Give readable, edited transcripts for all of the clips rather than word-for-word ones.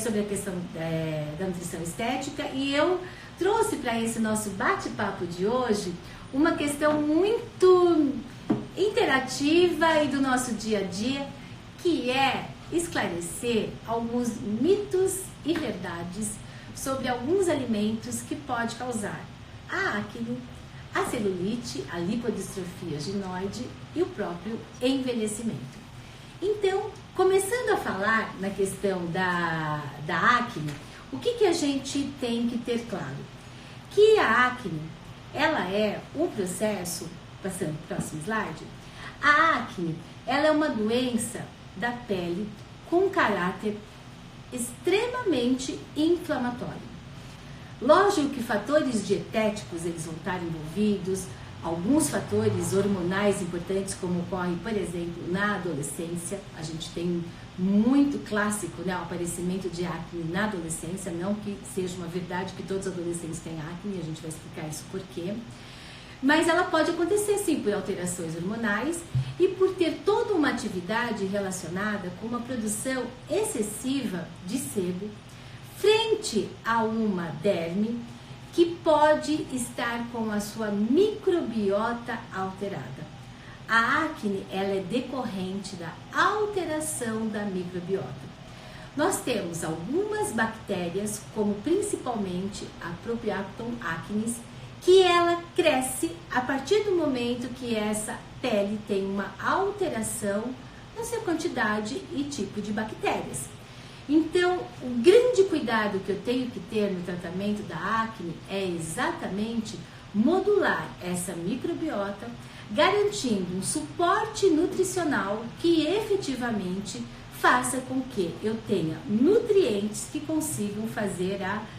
sobre a questão da nutrição estética, e eu trouxe para esse nosso bate-papo de hoje uma questão muito interativa e do nosso dia a dia, que é esclarecer alguns mitos e verdades sobre alguns alimentos que pode causar a acne, a celulite, a lipodistrofia ginoide e o próprio envelhecimento. Então, começando a falar na questão da acne, o que a gente tem que ter claro? Que a acne, ela é um processo, passando para o próximo slide, a acne, ela é uma doença da pele com caráter extremamente inflamatório. Lógico que fatores dietéticos eles vão estar envolvidos, alguns fatores hormonais importantes, como ocorre, por exemplo, na adolescência. A gente tem muito clássico, né, o aparecimento de acne na adolescência, não que seja uma verdade que todos os adolescentes têm acne, a gente vai explicar isso por quê. Mas ela pode acontecer sim por alterações hormonais e por ter toda uma atividade relacionada com uma produção excessiva de sebo frente a uma derme que pode estar com a sua microbiota alterada. A acne, ela é decorrente da alteração da microbiota. Nós temos algumas bactérias, como principalmente a Propionibacter acnes, que ela cresce a partir do momento que essa pele tem uma alteração na sua quantidade e tipo de bactérias. Então, o grande cuidado que eu tenho que ter no tratamento da acne é exatamente modular essa microbiota, garantindo um suporte nutricional que efetivamente faça com que eu tenha nutrientes que consigam fazer a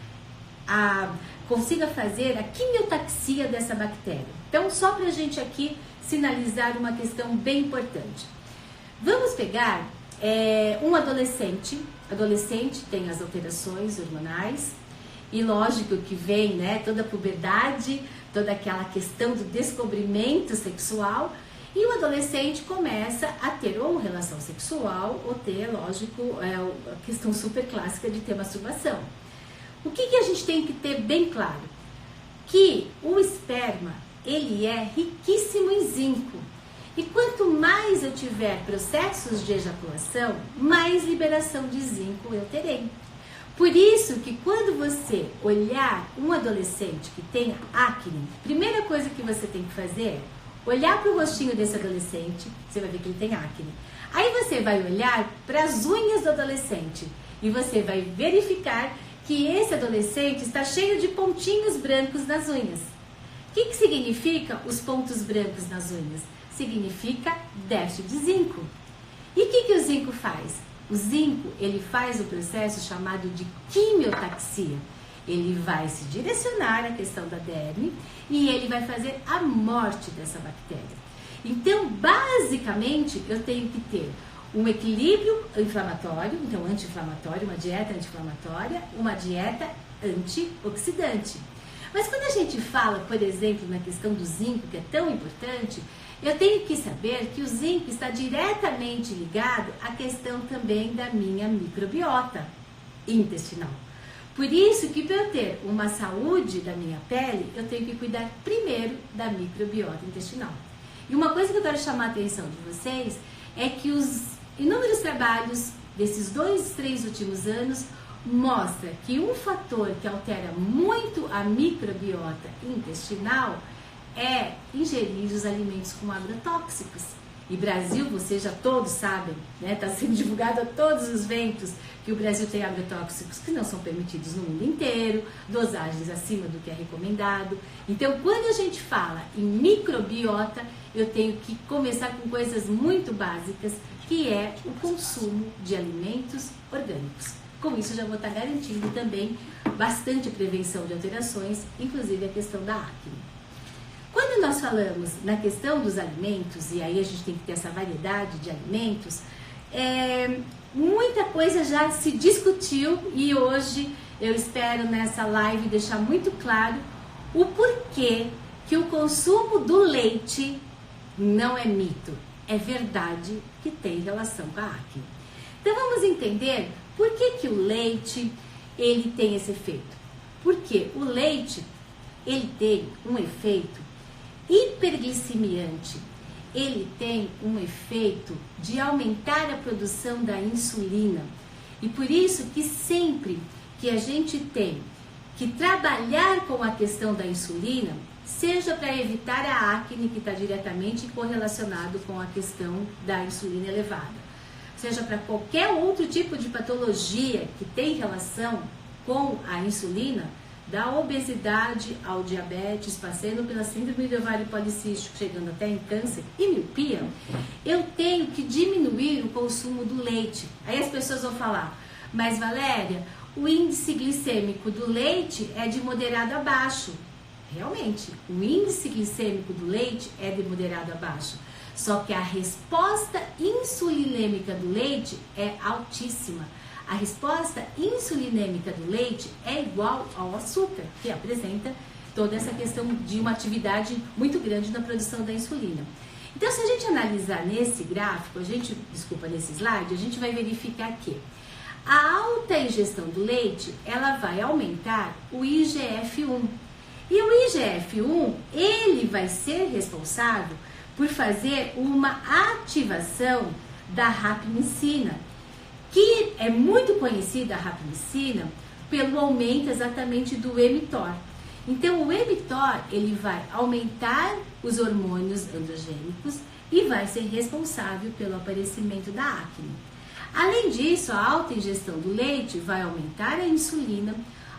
quimiotaxia dessa bactéria. Então, só para a gente aqui sinalizar uma questão bem importante. Vamos pegar um adolescente. Adolescente tem as alterações hormonais e lógico que vem, né, toda a puberdade, toda aquela questão do descobrimento sexual, e o adolescente começa a ter ou relação sexual ou ter, lógico, a questão super clássica de ter masturbação. O que a gente tem que ter bem claro? Que o esperma, ele é riquíssimo em zinco. E quanto mais eu tiver processos de ejaculação, mais liberação de zinco eu terei. Por isso que quando você olhar um adolescente que tem acne, primeira coisa que você tem que fazer é olhar para o rostinho desse adolescente, você vai ver que ele tem acne. Aí você vai olhar para as unhas do adolescente e você vai verificar que esse adolescente está cheio de pontinhos brancos nas unhas. O que significa os pontos brancos nas unhas? Significa déficit de zinco. E o que o zinco faz? O zinco, ele faz o processo chamado de quimiotaxia. Ele vai se direcionar à questão da derme e ele vai fazer a morte dessa bactéria. Então, basicamente, eu tenho que ter um equilíbrio inflamatório, então anti-inflamatório, uma dieta anti-inflamatória, uma dieta antioxidante. Mas quando a gente fala, por exemplo, na questão do zinco, que é tão importante, eu tenho que saber que o zinco está diretamente ligado à questão também da minha microbiota intestinal. Por isso que para eu ter uma saúde da minha pele, eu tenho que cuidar primeiro da microbiota intestinal. E uma coisa que eu quero chamar a atenção de vocês é que os inúmeros trabalhos desses 2, 3 últimos anos mostra que um fator que altera muito a microbiota intestinal é ingerir os alimentos com agrotóxicos. E Brasil, vocês já todos sabem, né? Está sendo divulgado a todos os ventos que o Brasil tem agrotóxicos que não são permitidos no mundo inteiro, dosagens acima do que é recomendado. Então, quando a gente fala em microbiota, eu tenho que começar com coisas muito básicas, que é o consumo de alimentos orgânicos. Com isso, já vou estar garantindo também bastante prevenção de alterações, inclusive a questão da acne. Quando nós falamos na questão dos alimentos, e aí a gente tem que ter essa variedade de alimentos, muita coisa já se discutiu e hoje eu espero nessa live deixar muito claro o porquê que o consumo do leite não é mito, é verdade que tem relação com a acne. Então vamos entender Por que que o leite, ele tem esse efeito? Porque o leite, ele tem um efeito hiperglicemiante. Ele tem um efeito de aumentar a produção da insulina. E por isso que sempre que a gente tem que trabalhar com a questão da insulina, seja para evitar a acne, que está diretamente correlacionado com a questão da insulina elevada, seja para qualquer outro tipo de patologia que tem relação com a insulina, da obesidade ao diabetes, passando pela síndrome do ovário policístico, chegando até em câncer e miopia, eu tenho que diminuir o consumo do leite. Aí as pessoas vão falar, mas Valéria, o índice glicêmico do leite é de moderado a baixo. Realmente, o índice glicêmico do leite é de moderado a baixo. Só que a resposta insulinêmica do leite é altíssima. A resposta insulinêmica do leite é igual ao açúcar, que apresenta toda essa questão de uma atividade muito grande na produção da insulina. Então, se a gente analisar nesse gráfico, nesse slide, a gente vai verificar que a alta ingestão do leite, ela vai aumentar o IGF-1. E o IGF-1, ele vai ser responsável por fazer uma ativação da rapamicina, que é muito conhecida a rapamicina pelo aumento exatamente do mTOR. Então, o mTOR, ele vai aumentar os hormônios androgênicos e vai ser responsável pelo aparecimento da acne. Além disso, a alta ingestão do leite vai aumentar a insulina,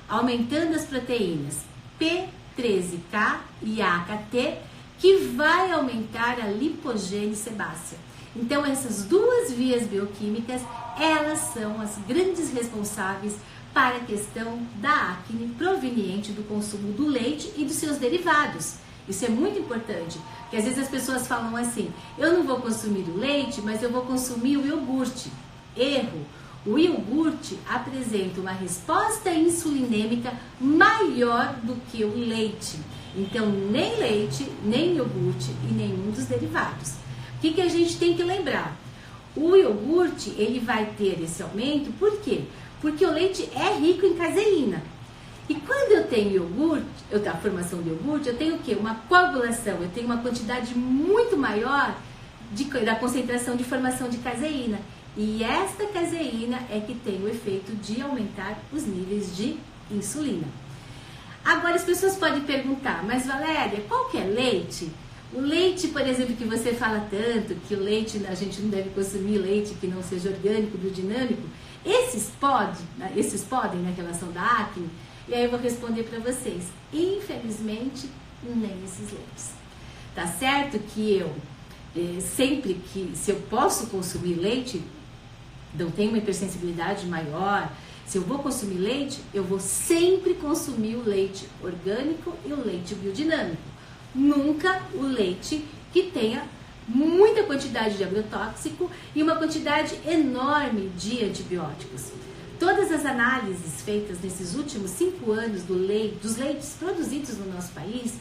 aumentando as proteínas P13K e AKT, que vai aumentar a lipogênese sebácea. Então, essas duas vias bioquímicas, elas são as grandes responsáveis para a questão da acne proveniente do consumo do leite e dos seus derivados. Isso é muito importante, porque às vezes as pessoas falam assim, eu não vou consumir o leite, mas eu vou consumir o iogurte. Erro! O iogurte apresenta uma resposta insulinêmica maior do que o leite. Então, nem leite, nem iogurte e nenhum dos derivados. O que a gente tem que lembrar? O iogurte, ele vai ter esse aumento, por quê? Porque o leite é rico em caseína. E quando eu tenho iogurte, a formação de iogurte, eu tenho o quê? Uma coagulação, eu tenho uma quantidade muito maior da concentração de formação de caseína. E esta caseína é que tem o efeito de aumentar os níveis de insulina. Agora as pessoas podem perguntar, mas Valéria, qual que é leite? O leite, por exemplo, que você fala tanto, que o leite, a gente não deve consumir leite que não seja orgânico, biodinâmico, esses podem na relação da acne? E aí eu vou responder para vocês, infelizmente, nem esses leites. Tá certo que eu, sempre que, se eu posso consumir leite, não tenho uma hipersensibilidade maior, se eu vou consumir leite, eu vou sempre consumir o leite orgânico e o leite biodinâmico. Nunca o leite que tenha muita quantidade de agrotóxico e uma quantidade enorme de antibióticos. Todas as análises feitas nesses últimos 5 anos dos leites produzidos no nosso país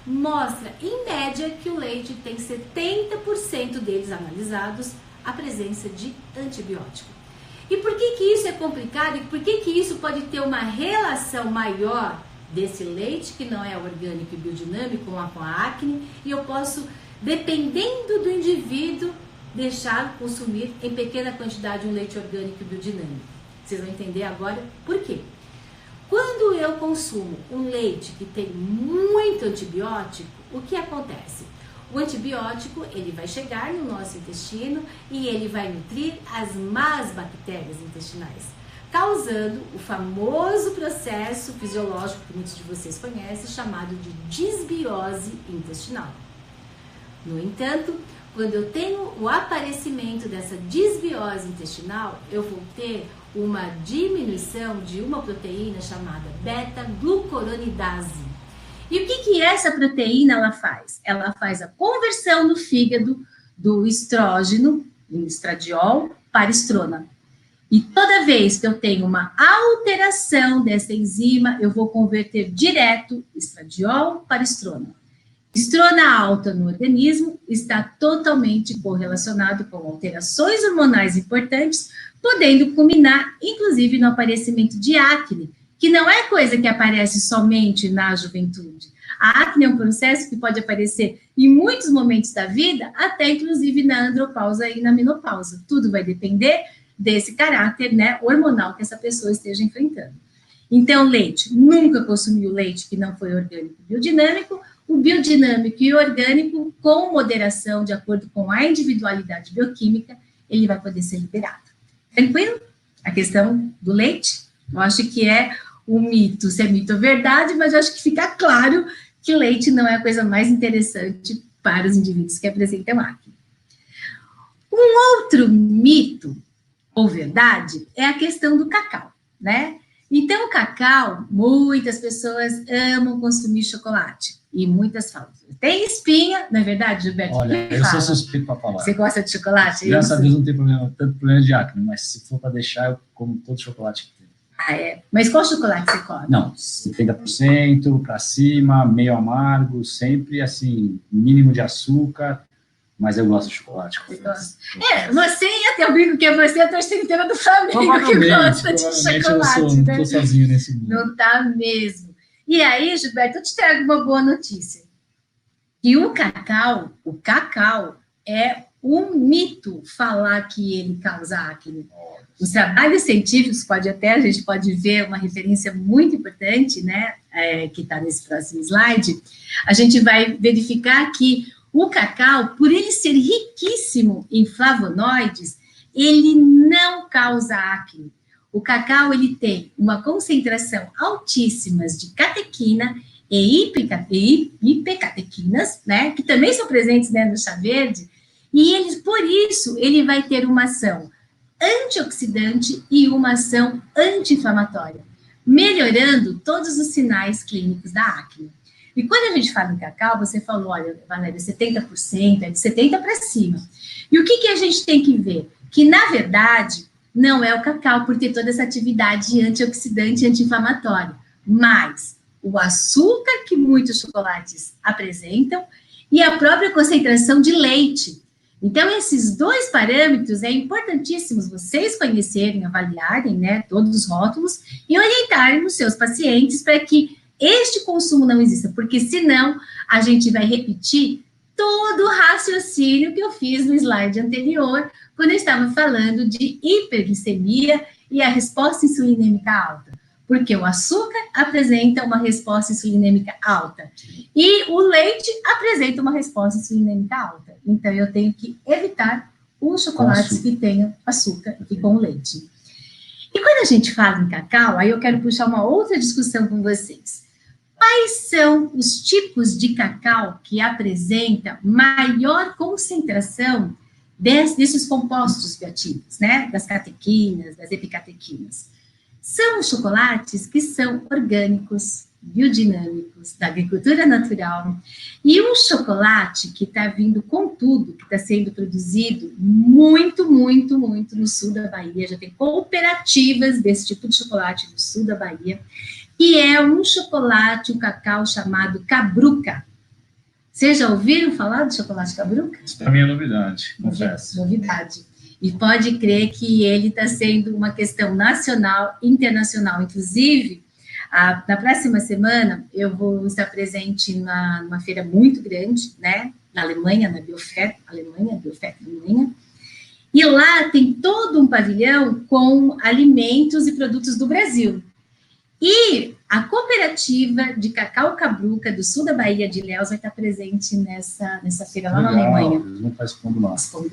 mostra, em média, que o leite tem 70% deles analisados a presença de antibiótico. E por que isso é complicado e por que isso pode ter uma relação maior desse leite, que não é orgânico e biodinâmico, com a acne, e eu posso, dependendo do indivíduo, deixar consumir em pequena quantidade um leite orgânico e biodinâmico. Vocês vão entender agora por quê. Quando eu consumo um leite que tem muito antibiótico, o que acontece? O antibiótico, ele vai chegar no nosso intestino e ele vai nutrir as más bactérias intestinais, causando o famoso processo fisiológico que muitos de vocês conhecem, chamado de disbiose intestinal. No entanto, quando eu tenho o aparecimento dessa disbiose intestinal, eu vou ter uma diminuição de uma proteína chamada beta-glucuronidase. E o que essa proteína ela faz? Ela faz a conversão no fígado do estrógeno, em estradiol, para estrona. E toda vez que eu tenho uma alteração dessa enzima, eu vou converter direto estradiol para estrona. Estrona alta no organismo está totalmente correlacionado com alterações hormonais importantes, podendo culminar, inclusive, no aparecimento de acne, que não é coisa que aparece somente na juventude. A acne é um processo que pode aparecer em muitos momentos da vida, até inclusive na andropausa e na menopausa. Tudo vai depender desse caráter, né, hormonal que essa pessoa esteja enfrentando. Então, leite, nunca consumiu leite que não foi orgânico e biodinâmico. O biodinâmico e o orgânico, com moderação, de acordo com a individualidade bioquímica, ele vai poder ser liberado. Tranquilo? A questão do leite, eu acho que é um mito, se é mito ou verdade, mas eu acho que fica claro que leite não é a coisa mais interessante para os indivíduos que apresentam acne. Um outro mito, ou verdade, é a questão do cacau, né? Então, o cacau, muitas pessoas amam consumir chocolate, e muitas falam, tem espinha, não é verdade, Gilberto? Olha, eu sou suspeito para falar. Você gosta de chocolate? Graças a Deus não tem tanto problema de acne, mas se for para deixar, eu como todo chocolate que tem. Ah, é? Mas qual chocolate você come? Não, 70% para cima, meio amargo, sempre assim, mínimo de açúcar, mas eu gosto de chocolate. Você e até eu brinco que é você a torcida inteira do Flamengo que gosta de chocolate, eu não estou sozinho nesse mundo. Não tá mesmo. E aí, Gilberto, eu te trago uma boa notícia. Que o cacau é um mito falar que ele causa acne. Os trabalhos científicos, a gente pode ver uma referência muito importante, né, que está nesse próximo slide, a gente vai verificar que o cacau, por ele ser riquíssimo em flavonoides, ele não causa acne. O cacau, ele tem uma concentração altíssima de catequina e hipercatequinas, né, que também são presentes, né, no chá verde, e por isso, ele vai ter uma ação antioxidante e uma ação anti-inflamatória, melhorando todos os sinais clínicos da acne. E quando a gente fala em cacau, você falou, olha, Valéria, 70%, é de 70% para cima. E o que a gente tem que ver? Que, na verdade, não é o cacau por ter toda essa atividade antioxidante e anti-inflamatória, mas o açúcar que muitos chocolates apresentam e a própria concentração de leite. Então, esses dois parâmetros é importantíssimos vocês conhecerem, avaliarem, né, todos os rótulos e orientarem os seus pacientes para que este consumo não exista, porque senão a gente vai repetir todo o raciocínio que eu fiz no slide anterior, quando eu estava falando de hiperglicemia e a resposta insulinêmica alta. Porque o açúcar apresenta uma resposta insulinêmica alta e o leite apresenta uma resposta insulinêmica alta. Então, eu tenho que evitar os chocolates que tenham açúcar e com leite. E quando a gente fala em cacau, aí eu quero puxar uma outra discussão com vocês. Quais são os tipos de cacau que apresentam maior concentração desses compostos bioativos, né? Das catequinas, das epicatequinas? São os chocolates que são orgânicos, biodinâmicos, da agricultura natural, e um chocolate que está vindo com tudo, que está sendo produzido muito no sul da Bahia, já tem cooperativas desse tipo de chocolate no sul da Bahia, que é um chocolate, um cacau chamado cabruca. Vocês já ouviram falar do chocolate cabruca? Isso para mim é novidade, confesso. Novidade. E pode crer que ele está sendo uma questão nacional, internacional. Inclusive, na próxima semana, eu vou estar presente numa feira muito grande, né, na Alemanha, na Biofec Alemanha. E lá tem todo um pavilhão com alimentos e produtos do Brasil. E a cooperativa de cacau cabruca do sul da Bahia de Ilhéus vai estar presente nessa feira lá na Alemanha. Eles vão estar expondo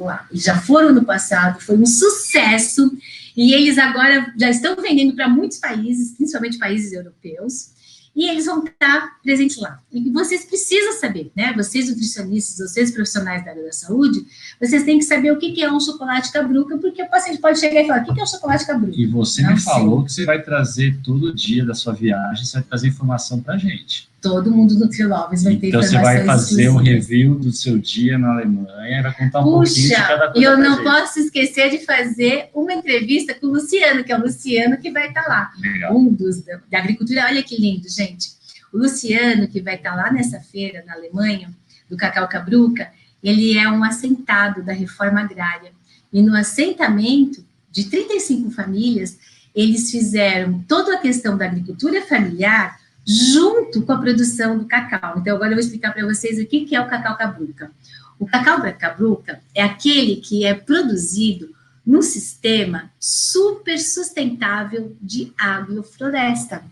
lá. Eles já foram no passado, foi um sucesso, e eles agora já estão vendendo para muitos países, principalmente países europeus, e eles vão estar presentes lá. E vocês precisam saber, né? Vocês nutricionistas, vocês profissionais da área da saúde, vocês têm que saber o que é um chocolate cabruca, porque o paciente pode chegar e falar, o que é um chocolate cabruca? E você me falou que você vai trazer todo dia da sua viagem, você vai trazer informação para a gente. Todo mundo do Triloves vai ter informações. Então, você vai fazer um review do seu dia na Alemanha, vai contar um pouquinho de cada coisa. E eu não posso esquecer de fazer uma entrevista com o Luciano, que é o Luciano que vai estar lá. Legal. Um dos da agricultura. Olha que lindo, gente. O Luciano, que vai estar lá nessa feira na Alemanha, do Cacau Cabruca, ele é um assentado da reforma agrária. E no assentamento de 35 famílias, eles fizeram toda a questão da agricultura familiar junto com a produção do cacau. Então, agora eu vou explicar para vocês o que é o cacau cabruca. O cacau cabruca é aquele que é produzido num sistema super sustentável de agrofloresta.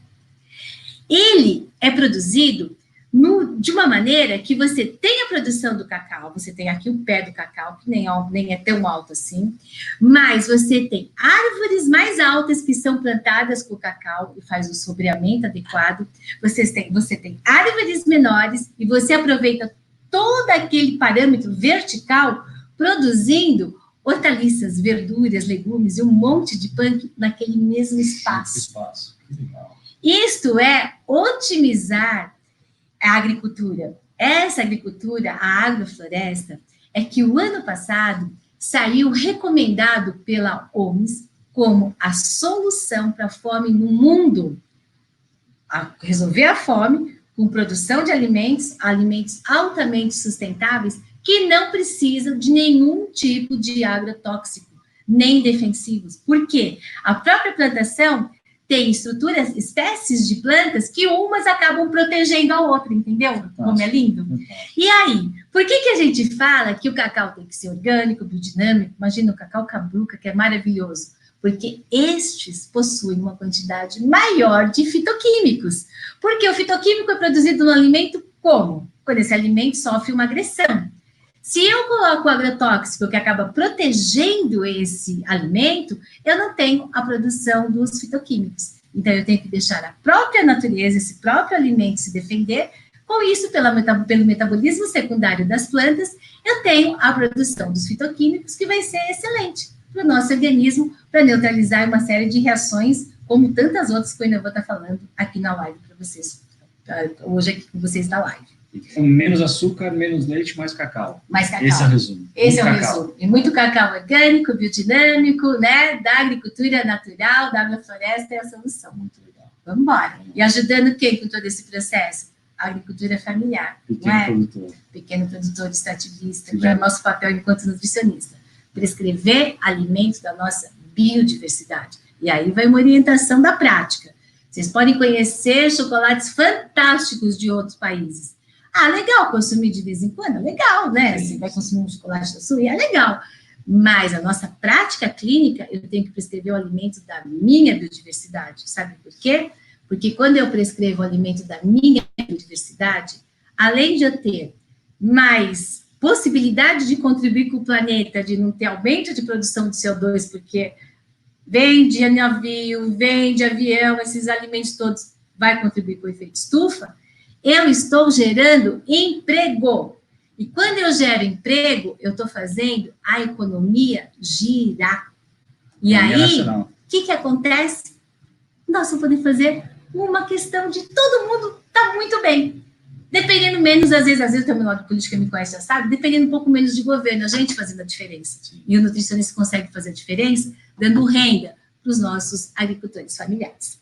Ele é produzido de uma maneira que você tem a produção do cacau, você tem aqui o pé do cacau, que nem é tão alto assim, mas você tem árvores mais altas que são plantadas com o cacau e faz o sombreamento adequado, você tem árvores menores e você aproveita todo aquele parâmetro vertical produzindo hortaliças, verduras, legumes e um monte de punk naquele mesmo espaço. Isto é otimizar a agricultura. Essa agricultura, a agrofloresta, é que o ano passado saiu recomendado pela OMS como a solução para a fome no mundo. Resolver a fome com produção de alimentos altamente sustentáveis que não precisam de nenhum tipo de agrotóxico, nem defensivos. Por quê? A própria plantação tem espécies de plantas que umas acabam protegendo a outra, entendeu? Como é lindo? E aí, por que a gente fala que o cacau tem que ser orgânico, biodinâmico? Imagina o cacau cabruca, que é maravilhoso. Porque estes possuem uma quantidade maior de fitoquímicos. Porque o fitoquímico é produzido no alimento como? Quando esse alimento sofre uma agressão. Se eu coloco o agrotóxico que acaba protegendo esse alimento, eu não tenho a produção dos fitoquímicos. Então, eu tenho que deixar a própria natureza, esse próprio alimento se defender. Com isso, pelo metabolismo secundário das plantas, eu tenho a produção dos fitoquímicos, que vai ser excelente para o nosso organismo, para neutralizar uma série de reações, como tantas outras que eu ainda vou estar falando aqui na live para vocês, hoje aqui com vocês da live. Então, menos açúcar, menos leite, mais cacau. Mais cacau. Esse é o resumo. Esse é o resumo. E muito cacau orgânico, biodinâmico, né? Da agricultura natural, da agrofloresta é a solução. Muito legal. Vamos embora. E ajudando quem com todo esse processo? A agricultura familiar. Pequeno produtor. Pequeno produtor extrativista, que é o nosso papel enquanto nutricionista. Prescrever alimentos da nossa biodiversidade. E aí vai uma orientação da prática. Vocês podem conhecer chocolates fantásticos de outros países. Ah, legal consumir de vez em quando, legal, né? Você vai consumir um chocolate da sua, é legal. Mas a nossa prática clínica, eu tenho que prescrever o alimento da minha biodiversidade. Sabe por quê? Porque quando eu prescrevo o alimento da minha biodiversidade, além de eu ter mais possibilidade de contribuir com o planeta, de não ter aumento de produção de CO2, porque vem de navio, vem de avião, esses alimentos todos vai contribuir com o efeito estufa, eu estou gerando emprego. E quando eu gero emprego, eu estou fazendo a economia girar. E aí, o que acontece? Nós vamos poder fazer uma questão de todo mundo tá muito bem. Dependendo menos, às vezes o terminal de política me conhece, já sabe, dependendo um pouco menos de governo, a gente fazendo a diferença. E o nutricionista consegue fazer a diferença, dando renda para os nossos agricultores familiares.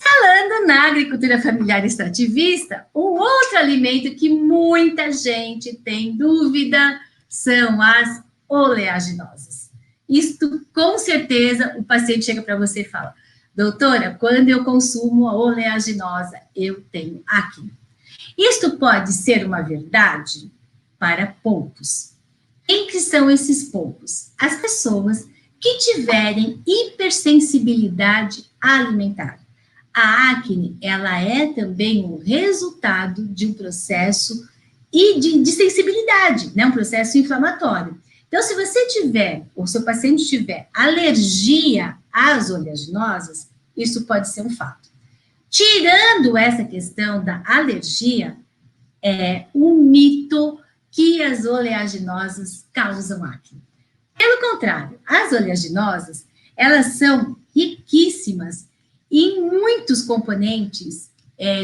Falando na agricultura familiar extrativista, um outro alimento que muita gente tem dúvida são as oleaginosas. Isto, com certeza, o paciente chega para você e fala, doutora, quando eu consumo a oleaginosa, eu tenho acne. Isto pode ser uma verdade para poucos. Quem que são esses poucos? As pessoas que tiverem hipersensibilidade alimentar. A acne, ela é também um resultado de um processo de sensibilidade, né? Um processo inflamatório. Então, se você tiver, ou seu paciente tiver alergia às oleaginosas, isso pode ser um fato. Tirando essa questão da alergia, é um mito que as oleaginosas causam acne. Pelo contrário, as oleaginosas, elas são riquíssimas em muitos componentes,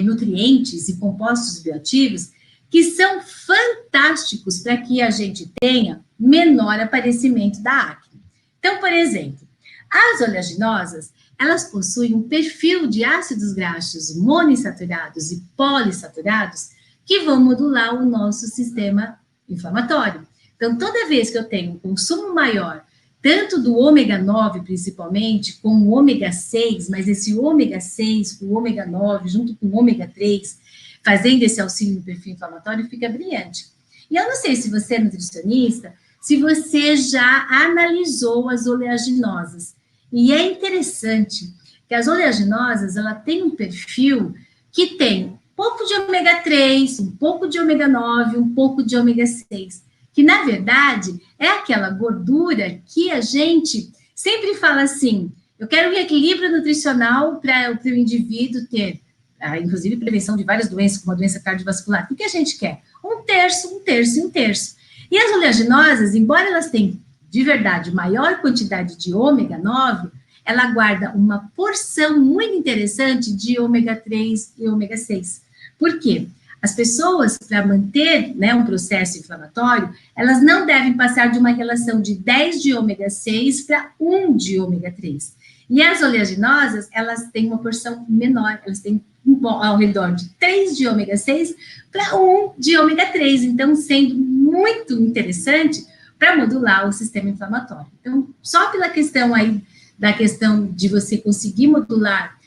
nutrientes e compostos bioativos que são fantásticos para que a gente tenha menor aparecimento da acne. Então, por exemplo, as oleaginosas, elas possuem um perfil de ácidos graxos monoinsaturados e polissaturados que vão modular o nosso sistema inflamatório. Então, toda vez que eu tenho um consumo maior, tanto do ômega 9, principalmente, como o ômega 6, mas esse ômega 6, o ômega 9, junto com o ômega 3, fazendo esse auxílio no perfil inflamatório, fica brilhante. E eu não sei se você é nutricionista, se você já analisou as oleaginosas. E é interessante que as oleaginosas, ela tem um perfil que tem um pouco de ômega 3, um pouco de ômega 9, um pouco de ômega 6, que, na verdade, é aquela gordura que a gente sempre fala assim, eu quero um equilíbrio nutricional para o indivíduo ter, inclusive, prevenção de várias doenças, como a doença cardiovascular. O que a gente quer? Um terço, um terço e um terço. E as oleaginosas, embora elas tenham, de verdade, maior quantidade de ômega 9, ela guarda uma porção muito interessante de ômega 3 e ômega 6. Por quê? As pessoas, para manter, né, um processo inflamatório, elas não devem passar de uma relação de 10 de ômega 6 para 1 de ômega 3. E as oleaginosas, elas têm uma porção menor, elas têm ao redor de 3 de ômega 6 para 1 de ômega 3, então sendo muito interessante para modular o sistema inflamatório. Então, só pela questão aí, da questão de você conseguir modular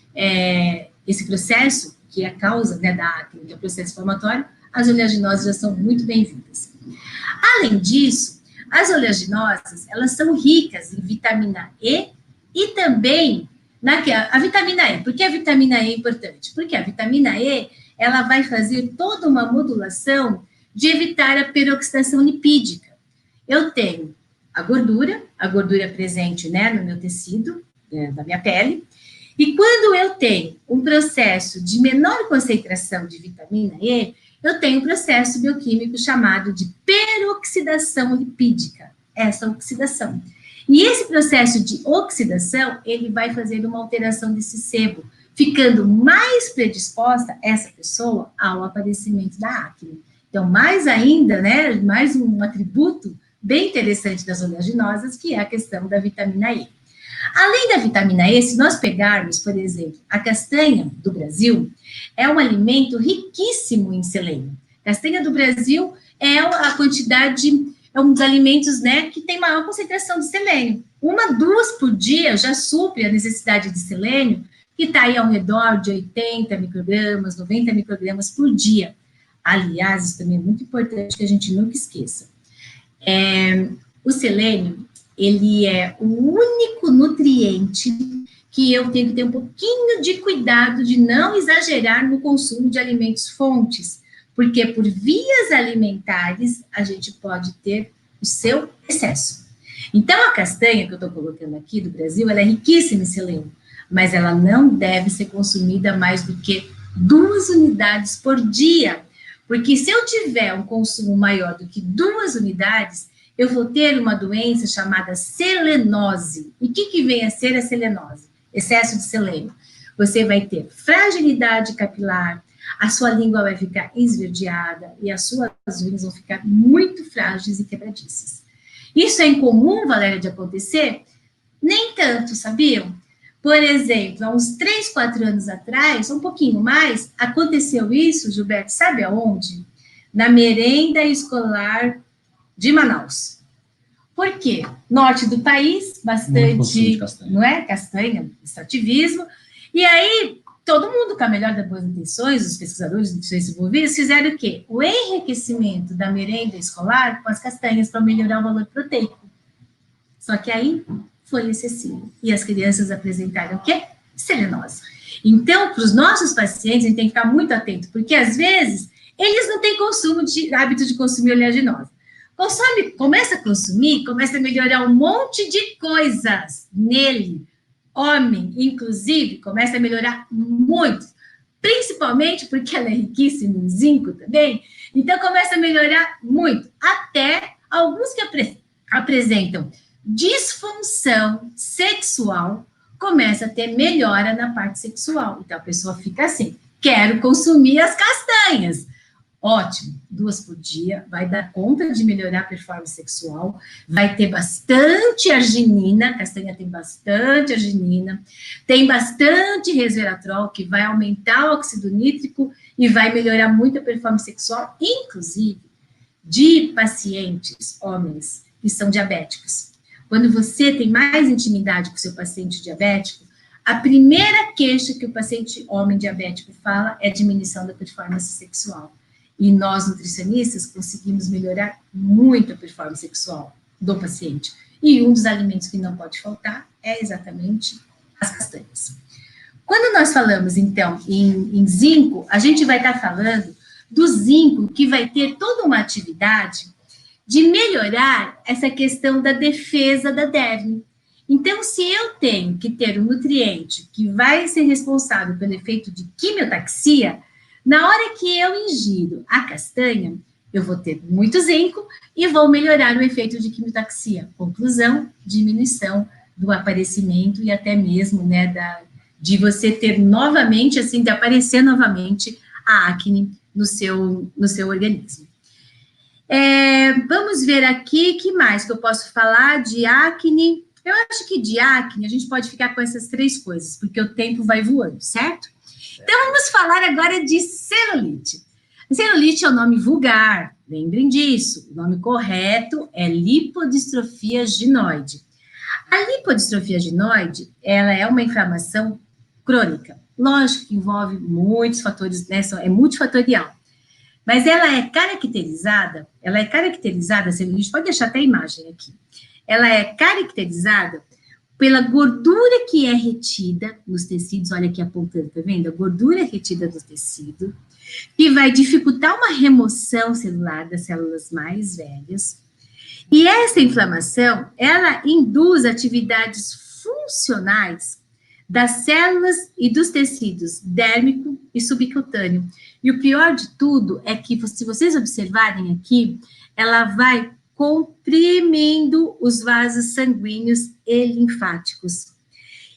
esse processo, que é a causa, né, da acne, do processo inflamatório, as oleaginosas já são muito bem-vindas. Além disso, as oleaginosas, elas são ricas em vitamina E e também a vitamina E. Por que a vitamina E é importante? Porque a vitamina E, ela vai fazer toda uma modulação de evitar a peroxidação lipídica. Eu tenho a gordura presente, né, no meu tecido, da minha pele, e quando eu tenho um processo de menor concentração de vitamina E, eu tenho um processo bioquímico chamado de peroxidação lipídica, essa oxidação. E esse processo de oxidação, ele vai fazer uma alteração desse sebo, ficando mais predisposta essa pessoa ao aparecimento da acne. Então, mais ainda, né, mais um atributo bem interessante das oleaginosas, que é a questão da vitamina E. Além da vitamina E, se nós pegarmos, por exemplo, a castanha do Brasil, é um alimento riquíssimo em selênio. Castanha do Brasil é a quantidade, é um dos alimentos, né, que tem maior concentração de selênio. 1, 2 por dia já supre a necessidade de selênio, que está aí ao redor de 80 microgramas, 90 microgramas por dia. Aliás, isso também é muito importante que a gente nunca esqueça. O selênio, ele é o único nutriente que eu tenho que ter um pouquinho de cuidado de não exagerar no consumo de alimentos fontes, porque por vias alimentares a gente pode ter o seu excesso. Então, a castanha que eu estou colocando aqui do Brasil, ela é riquíssima em selênio, mas ela não deve ser consumida mais do que 2 unidades por dia, porque se eu tiver um consumo maior do que 2 unidades, eu vou ter uma doença chamada selenose. E o que vem a ser a selenose? Excesso de selênio. Você vai ter fragilidade capilar, a sua língua vai ficar esverdeada e as suas unhas vão ficar muito frágeis e quebradiças. Isso é incomum, Valéria, de acontecer? Nem tanto, sabiam? Por exemplo, há uns 3, 4 anos atrás, um pouquinho mais, aconteceu isso, Gilberto, sabe aonde? Na merenda escolar de Manaus. Por quê? Norte do país, bastante, não é? Castanha, extrativismo. E aí, todo mundo, com a melhor das boas intenções, os pesquisadores de nutrição envolvidos, fizeram o quê? O enriquecimento da merenda escolar com as castanhas para melhorar o valor proteico. Só que aí foi excessivo. E as crianças apresentaram o quê? Selenose. Então, para os nossos pacientes, a gente tem que ficar muito atento, porque às vezes eles não têm hábito de consumir oleaginosa. Começa a consumir, começa a melhorar um monte de coisas nele. Homem, inclusive, começa a melhorar muito, principalmente porque ela é riquíssima em zinco também, então começa a melhorar muito, até alguns que apresentam disfunção sexual, começa a ter melhora na parte sexual. Então a pessoa fica assim, quero consumir as castanhas. Ótimo, 2 por dia, vai dar conta de melhorar a performance sexual, vai ter bastante arginina, castanha tem bastante arginina, tem bastante resveratrol, que vai aumentar o óxido nítrico e vai melhorar muito a performance sexual, inclusive de pacientes, homens, que são diabéticos. quando você tem mais intimidade com o seu paciente diabético, a primeira queixa que o paciente homem diabético fala é diminuição da performance sexual. E nós, nutricionistas, conseguimos melhorar muito a performance sexual do paciente. E um dos alimentos que não pode faltar é exatamente as castanhas. Quando nós falamos, então, em zinco, a gente vai estar falando do zinco que vai ter toda uma atividade de melhorar essa questão da defesa da derme. Então, se eu tenho que ter um nutriente que vai ser responsável pelo efeito de quimiotaxia, na hora que eu ingiro a castanha, eu vou ter muito zinco e vou melhorar o efeito de quimiotaxia. Conclusão, diminuição do aparecimento e até mesmo, né, de você ter novamente, assim, de aparecer novamente a acne no seu organismo. Vamos ver aqui, que mais que eu posso falar de acne? Eu acho que de acne a gente pode ficar com essas 3 coisas, porque o tempo vai voando, certo? Então, vamos falar agora de celulite. A celulite é o nome vulgar, lembrem disso. O nome correto é lipodistrofia ginoide. A lipodistrofia ginoide, ela é uma inflamação crônica. Lógico que envolve muitos fatores, né? É multifatorial. Mas ela é caracterizada, a celulite, pode deixar até a imagem aqui. Ela é caracterizada pela gordura que é retida nos tecidos, olha aqui apontando, tá vendo? A gordura retida do tecido, que vai dificultar uma remoção celular das células mais velhas. E essa inflamação, ela induz atividades funcionais das células e dos tecidos dérmico e subcutâneo. E o pior de tudo é que, se vocês observarem aqui, ela vai comprimindo os vasos sanguíneos e linfáticos.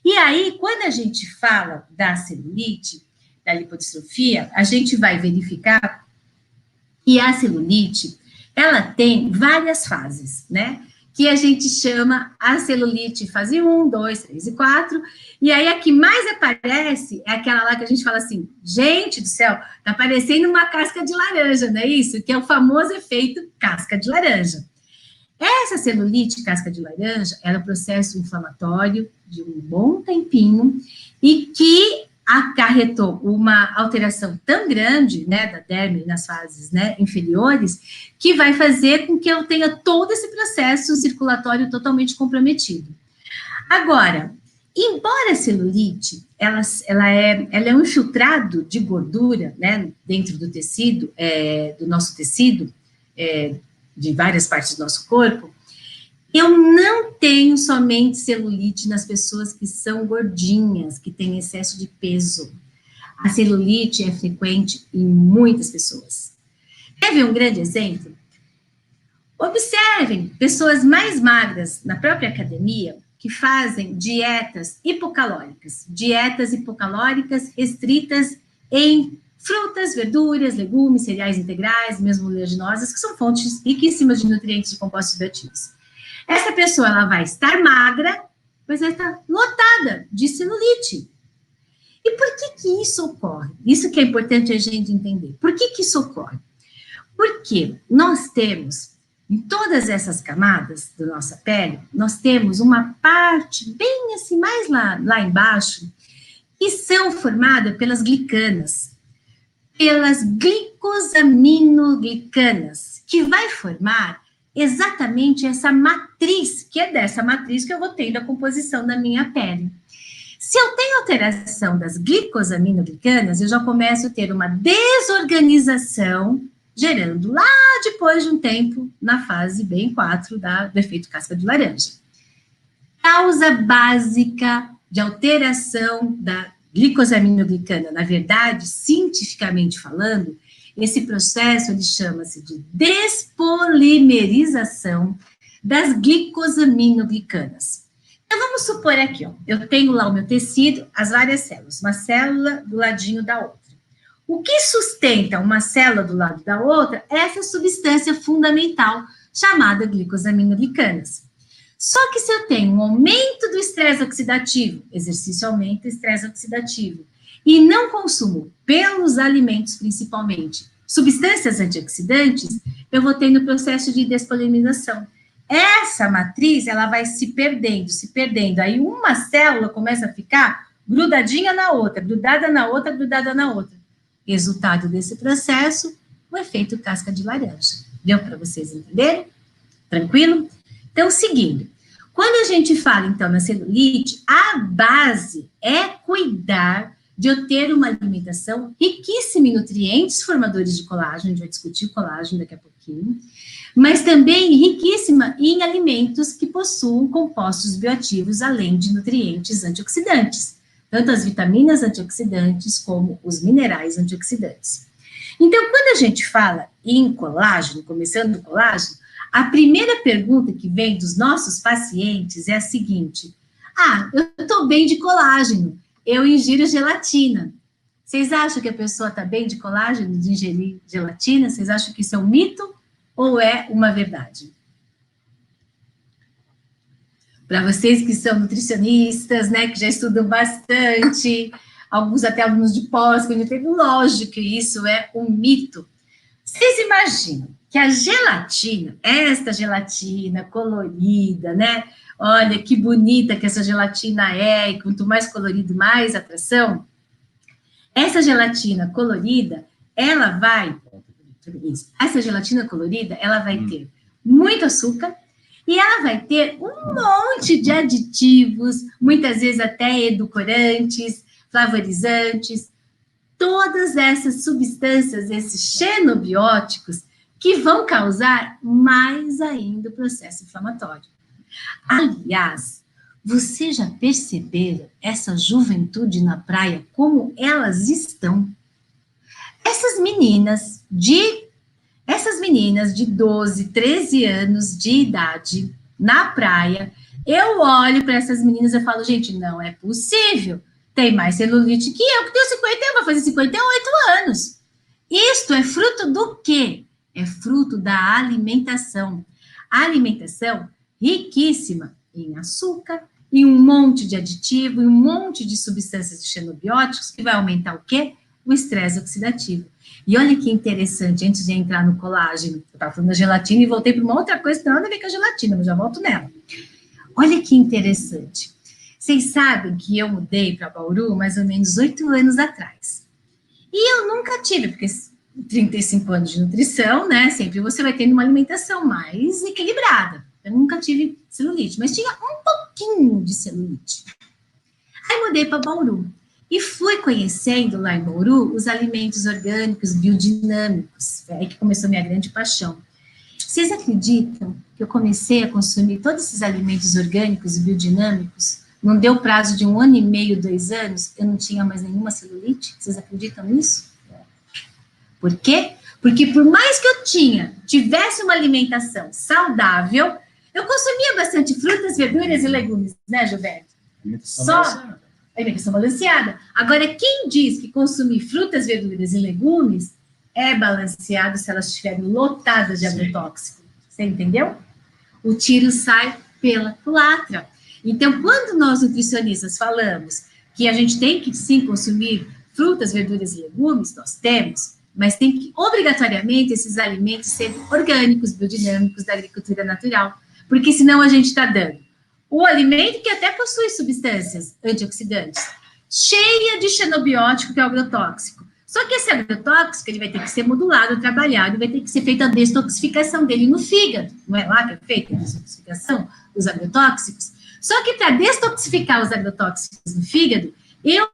E aí, quando a gente fala da celulite, da lipodistrofia, a gente vai verificar que a celulite, ela tem várias fases, né? Que a gente chama a celulite fase 1, 2, 3 e 4, e aí a que mais aparece é aquela lá que a gente fala assim, gente do céu, tá parecendo uma casca de laranja, não é isso? Que é o famoso efeito casca de laranja. Essa celulite casca de laranja, ela é um processo inflamatório de um bom tempinho e que acarretou uma alteração tão grande, né, da derme nas fases, né, inferiores, que vai fazer com que eu tenha todo esse processo circulatório totalmente comprometido. Agora, embora a celulite, ela é um infiltrado de gordura, né, dentro do tecido, do nosso tecido, de várias partes do nosso corpo, eu não tenho somente celulite nas pessoas que são gordinhas, que têm excesso de peso. A celulite é frequente em muitas pessoas. Quer ver um grande exemplo? Observem pessoas mais magras na própria academia que fazem dietas hipocalóricas restritas em frutas, verduras, legumes, cereais integrais, mesmo oleaginosas, que são fontes riquíssimas de nutrientes e compostos bioativos. Essa pessoa, ela vai estar magra, mas ela está lotada de celulite. E por que isso ocorre? Isso que é importante a gente entender. Por que isso ocorre? Porque nós temos, em todas essas camadas da nossa pele, nós temos uma parte bem assim, mais lá embaixo, que são formadas pelas glicanas, pelas glicosaminoglicanas, que vai formar exatamente essa matriz, que é dessa matriz que eu vou tendo a composição da minha pele. Se eu tenho alteração das glicosaminoglicanas, eu já começo a ter uma desorganização, gerando lá depois de um tempo, na fase bem 4 do efeito casca de laranja. Causa básica de alteração da glicosaminoglicana, na verdade, cientificamente falando, esse processo, ele chama-se de despolimerização das glicosaminoglicanas. Então, vamos supor aqui, ó, eu tenho lá o meu tecido, as várias células, uma célula do ladinho da outra. O que sustenta uma célula do lado da outra é essa substância fundamental chamada glicosaminoglicanas. Só que se eu tenho um aumento do estresse oxidativo, exercício aumenta o estresse oxidativo, e não consumo pelos alimentos principalmente substâncias antioxidantes, eu vou tendo o processo de despolimerização. essa matriz, ela vai se perdendo. Aí uma célula começa a ficar grudadinha na outra, grudada na outra, grudada na outra. Resultado desse processo, o efeito casca de laranja. Deu para vocês entenderem? Tranquilo? Então, seguindo. Quando a gente fala, então, na celulite, a base é cuidar de eu ter uma alimentação riquíssima em nutrientes formadores de colágeno, a gente vai discutir colágeno daqui a pouquinho, mas também riquíssima em alimentos que possuam compostos bioativos, além de nutrientes antioxidantes, tanto as vitaminas antioxidantes como os minerais antioxidantes. Então, quando a gente fala em colágeno, começando do colágeno, a primeira pergunta que vem dos nossos pacientes é a seguinte: eu estou bem de colágeno, eu ingiro gelatina. Vocês acham que a pessoa está bem de colágeno, de ingerir gelatina? Vocês acham que isso é um mito ou é uma verdade? Para vocês que são nutricionistas, né, que já estudam bastante, alguns até alunos de pós-cognitivo, lógico que isso é um mito. Vocês imaginam que a gelatina, esta gelatina colorida, né? Olha que bonita que essa gelatina é, e quanto mais colorido, mais atração. Essa gelatina colorida, ela vai ter muito açúcar e ela vai ter um monte de aditivos, muitas vezes até edulcorantes, flavorizantes, todas essas substâncias, esses xenobióticos, que vão causar mais ainda o processo inflamatório. Aliás, vocês já perceberam essa juventude na praia, como elas estão? Essas meninas de 12, 13 anos de idade na praia, eu olho para essas meninas e falo, gente, não é possível. Tem mais celulite que eu, que tenho 51, vou fazer 58 anos. Isto é fruto do quê? É fruto da alimentação. A alimentação riquíssima em açúcar, em um monte de aditivo, em um monte de substâncias de xenobióticos, que vai aumentar o quê? O estresse oxidativo. E olha que interessante, antes de entrar no colágeno, eu estava falando da gelatina e voltei para uma outra coisa que não tem nada a ver com a gelatina, mas já volto nela. Olha que interessante. Vocês sabem que eu mudei para Bauru mais ou menos 8 anos atrás. E eu nunca tive, porque 35 anos de nutrição, né? Sempre você vai tendo uma alimentação mais equilibrada. Eu nunca tive celulite, mas tinha um pouquinho de celulite. Aí mudei para Bauru. E fui conhecendo lá em Bauru os alimentos orgânicos biodinâmicos. É aí que começou a minha grande paixão. Vocês acreditam que eu comecei a consumir todos esses alimentos orgânicos e biodinâmicos? Não deu prazo de 1 ano e meio, 2 anos, eu não tinha mais nenhuma celulite? Vocês acreditam nisso? Por quê? Porque por mais que eu tivesse uma alimentação saudável, eu consumia bastante frutas, verduras e legumes, né, Gilberto? Alimentação balanceada. Agora, quem diz que consumir frutas, verduras e legumes é balanceado se elas estiverem lotadas de agrotóxico? Você entendeu? O tiro sai pela culatra. Então, quando nós nutricionistas falamos que a gente tem que sim consumir frutas, verduras e legumes, nós temos, mas tem que obrigatoriamente esses alimentos serem orgânicos, biodinâmicos, da agricultura natural, porque senão a gente está dando o alimento que até possui substâncias antioxidantes, cheia de xenobiótico, que é o agrotóxico. Só que esse agrotóxico, ele vai ter que ser modulado, trabalhado, vai ter que ser feita a detoxificação dele no fígado. Não é lá que é feita a detoxificação dos agrotóxicos? Só que para detoxificar os agrotóxicos no fígado, eu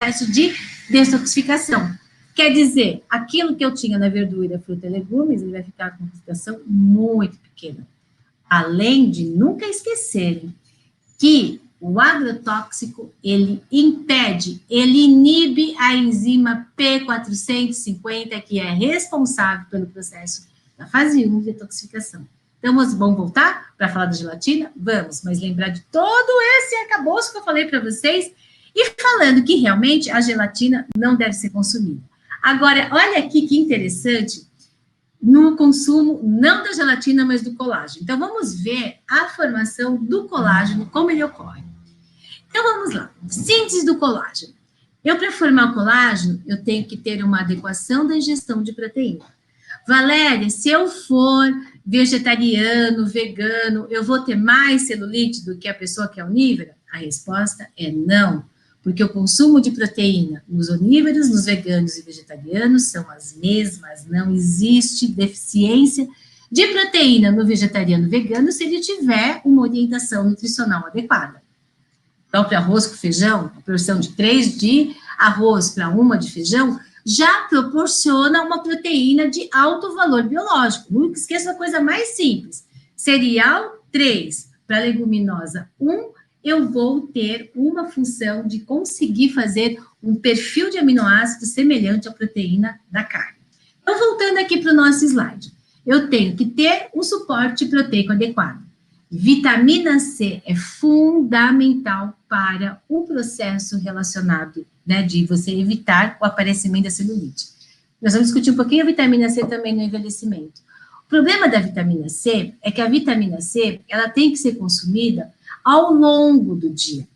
processo de detoxificação. Quer dizer, aquilo que eu tinha na verdura, fruta e legumes, ele vai ficar com uma concentração muito pequena. Além de nunca esquecerem que o agrotóxico, ele impede, ele inibe a enzima P450, que é responsável pelo processo da fase 1 de detoxificação. Então, vamos voltar para falar da gelatina? Vamos, mas lembrar de todo esse arcabouço que eu falei para vocês, e falando que realmente a gelatina não deve ser consumida. Agora, olha aqui que interessante, no consumo não da gelatina, mas do colágeno. Então, vamos ver a formação do colágeno, como ele ocorre. Então, vamos lá. Síntese do colágeno. Eu, para formar colágeno, eu tenho que ter uma adequação da ingestão de proteína. Valéria, se eu for vegetariano, vegano, eu vou ter mais celulite do que a pessoa que é onívora? A resposta é não, porque o consumo de proteína nos onívoros, nos veganos e vegetarianos são as mesmas, não existe deficiência de proteína no vegetariano e vegano se ele tiver uma orientação nutricional adequada. Então, para arroz com feijão, a porção de 3 de arroz para 1 de feijão, já proporciona uma proteína de alto valor biológico. Nunca esqueça a coisa mais simples. Cereal, 3. Para leguminosa, 1. Eu vou ter uma função de conseguir fazer um perfil de aminoácidos semelhante à proteína da carne. Então, voltando aqui para o nosso slide. Eu tenho que ter um suporte proteico adequado. Vitamina C é fundamental para o processo relacionado, né, de você evitar o aparecimento da celulite. Nós vamos discutir um pouquinho a vitamina C também no envelhecimento. O problema da vitamina C é que a vitamina C, ela tem que ser consumida ao longo do dia.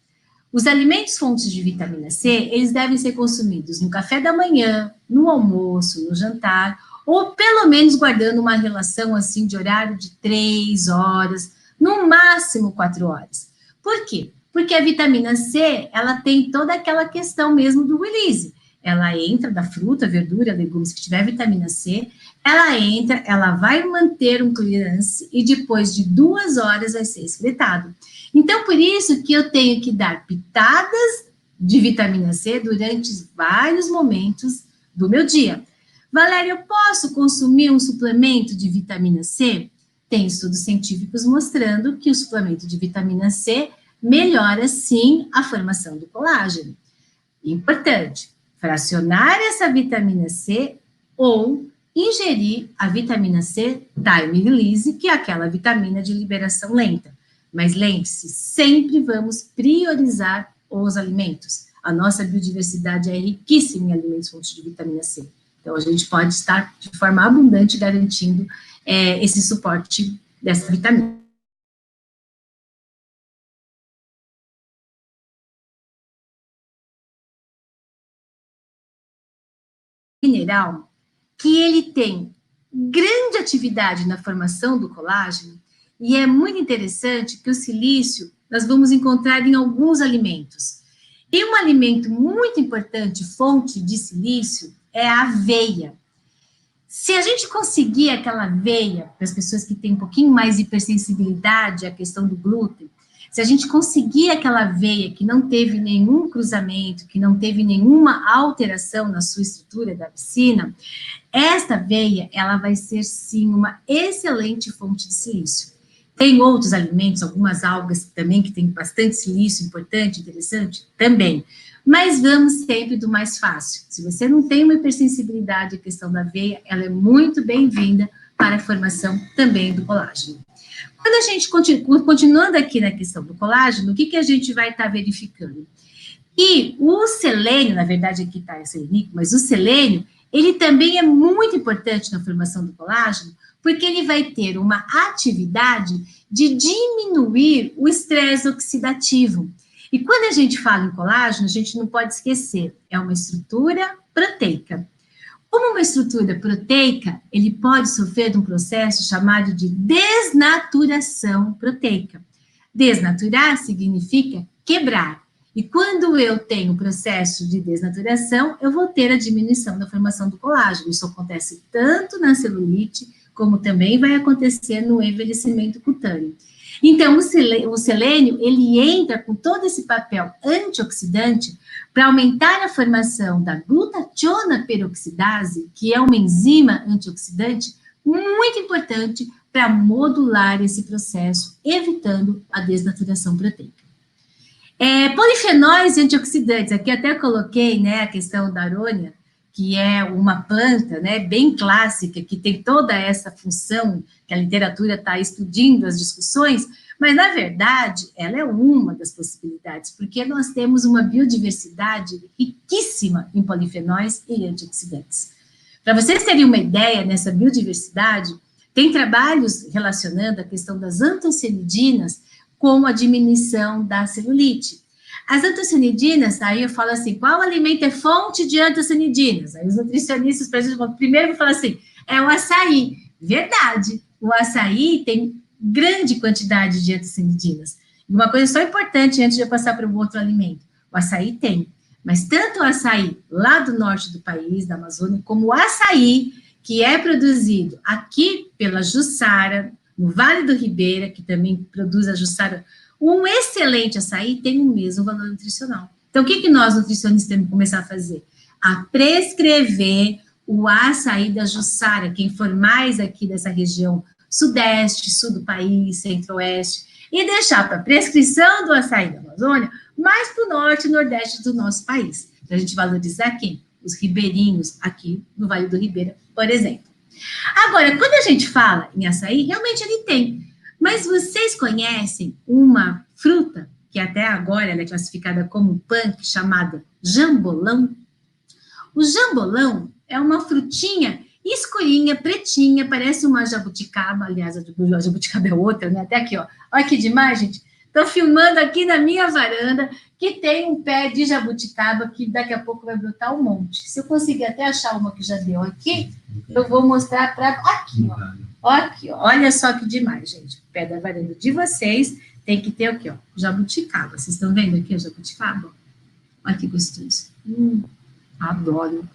Os alimentos fontes de vitamina C, eles devem ser consumidos no café da manhã, no almoço, no jantar, ou pelo menos guardando uma relação assim de horário de 3 horas, no máximo 4 horas. Por quê? Porque a vitamina C, ela tem toda aquela questão mesmo do release. Ela entra da fruta, verdura, legumes que tiver vitamina C, ela entra, ela vai manter um clearance e depois de 2 horas vai ser excretado. Então, por isso que eu tenho que dar pitadas de vitamina C durante vários momentos do meu dia. Valéria, eu posso consumir um suplemento de vitamina C? Tem estudos científicos mostrando que o suplemento de vitamina C melhora, sim, a formação do colágeno. Importante, fracionar essa vitamina C ou ingerir a vitamina C time release, que é aquela vitamina de liberação lenta. Mas lembre-se, sempre vamos priorizar os alimentos. A nossa biodiversidade é riquíssima em alimentos fontes de vitamina C. Então, a gente pode estar de forma abundante garantindo esse suporte dessa vitamina. Mineral, que ele tem grande atividade na formação do colágeno, e é muito interessante que o silício nós vamos encontrar em alguns alimentos. E um alimento muito importante, fonte de silício, é a aveia. Se a gente conseguir aquela aveia, para as pessoas que têm um pouquinho mais de hipersensibilidade à questão do glúten, se a gente conseguir aquela aveia que não teve nenhum cruzamento, que não teve nenhuma alteração na sua estrutura da piscina, esta aveia, ela vai ser, sim, uma excelente fonte de silício. Tem outros alimentos, algumas algas também, que tem bastante silício, importante, interessante, também. Mas vamos sempre do mais fácil. Se você não tem uma hipersensibilidade à questão da aveia, ela é muito bem-vinda para a formação também do colágeno. Quando a gente continuando aqui na questão do colágeno, o que a gente vai estar verificando? E o selênio, na verdade aqui está esse selênico, mas o selênio, ele também é muito importante na formação do colágeno, porque ele vai ter uma atividade de diminuir o estresse oxidativo. E quando a gente fala em colágeno, a gente não pode esquecer, é uma estrutura proteica. Como uma estrutura proteica, ele pode sofrer de um processo chamado de desnaturação proteica. Desnaturar significa quebrar. E quando eu tenho o processo de desnaturação, eu vou ter a diminuição da formação do colágeno. Isso acontece tanto na celulite, como também vai acontecer no envelhecimento cutâneo. Então, o selênio, ele entra com todo esse papel antioxidante para aumentar a formação da glutationa peroxidase, que é uma enzima antioxidante muito importante para modular esse processo, evitando a desnaturação proteica. Polifenóis e antioxidantes, aqui até coloquei, né, a questão da arônia, que é uma planta, né, bem clássica, que tem toda essa função, que a literatura está explodindo as discussões, mas, na verdade, ela é uma das possibilidades, porque nós temos uma biodiversidade riquíssima em polifenóis e antioxidantes. Para vocês terem uma ideia nessa biodiversidade, tem trabalhos relacionando a questão das antocianidinas com a diminuição da celulite. As antocianidinas, aí eu falo assim, qual alimento é fonte de antocianidinas? Aí os nutricionistas, por exemplo, primeiro vão falar assim, é o açaí. Verdade, o açaí tem grande quantidade de antocianidinas. E uma coisa só importante, antes de eu passar para um outro alimento, o açaí tem, mas tanto o açaí lá do norte do país, da Amazônia, como o açaí que é produzido aqui pela Jussara, no Vale do Ribeira, que também produz a Jussara, um excelente açaí tem o mesmo valor nutricional. Então, o que nós, nutricionistas, temos que começar a fazer? A prescrever o açaí da Jussara, quem for mais aqui dessa região sudeste, sul do país, centro-oeste, e deixar para prescrição do açaí da Amazônia mais para o norte e nordeste do nosso país, para a gente valorizar quem? Os ribeirinhos aqui no Vale do Ribeira, por exemplo. Agora, quando a gente fala em açaí, realmente ele tem, mas vocês conhecem uma fruta, que até agora ela é classificada como punk, chamada jambolão? O jambolão é uma frutinha escurinha, pretinha, parece uma jabuticaba, aliás, a jabuticaba é outra, né? Até aqui, ó. Olha que demais, gente. Estou filmando aqui na minha varanda, que tem um pé de jabuticaba, que daqui a pouco vai brotar um monte. Se eu conseguir até achar uma que já deu aqui, eu vou mostrar para aqui, ó. Ó, aqui, ó. Olha só que demais, gente. O pé da varanda de vocês tem que ter o quê, ó? Jabuticaba. Vocês estão vendo aqui a jabuticaba? Olha que gostoso. Adoro.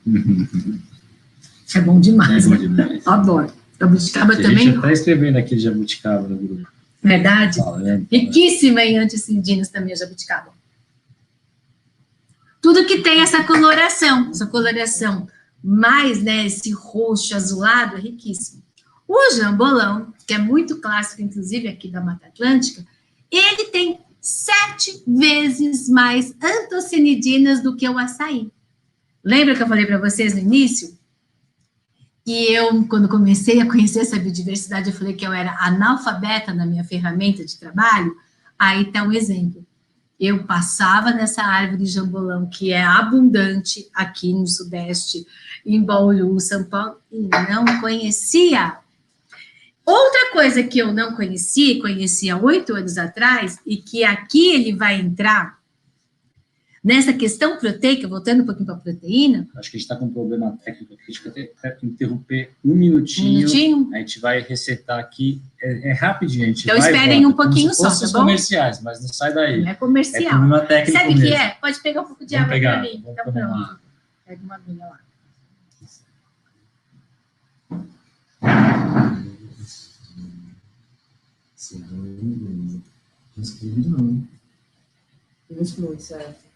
É bom demais, é bom né? demais. Adoro. Jabuticaba também. A gente está escrevendo aqui de jabuticaba no grupo. Verdade? Riquíssima em antocianidinas também a jabuticaba. Tudo que tem essa coloração mais, né, esse roxo azulado é riquíssimo. O jambolão, que é muito clássico, inclusive aqui da Mata Atlântica, ele tem 7 vezes mais antocianidinas do que o açaí. Lembra que eu falei para vocês no início? Que eu, quando comecei a conhecer essa biodiversidade, eu falei que eu era analfabeta na minha ferramenta de trabalho. Aí está um exemplo. Eu passava nessa árvore de jambolão, que é abundante aqui no Sudeste, em Bauru, São Paulo, e não conhecia. Outra coisa que eu não conhecia 8 anos atrás, e que aqui ele vai entrar, nessa questão proteica, voltando um pouquinho para a proteína. Acho que a gente está com um problema técnico aqui, a gente vai ter que interromper um minutinho. A gente vai resetar aqui, é rapidinho, a gente então vai esperem um pouquinho só, tá bom? Comerciais, mas não sai daí. Não é comercial. É problema técnico. Sabe o mesmo. que é? Pode pegar um pouco de água para mim. Então pronto. Pega uma aguinha lá. Não exclui, certo.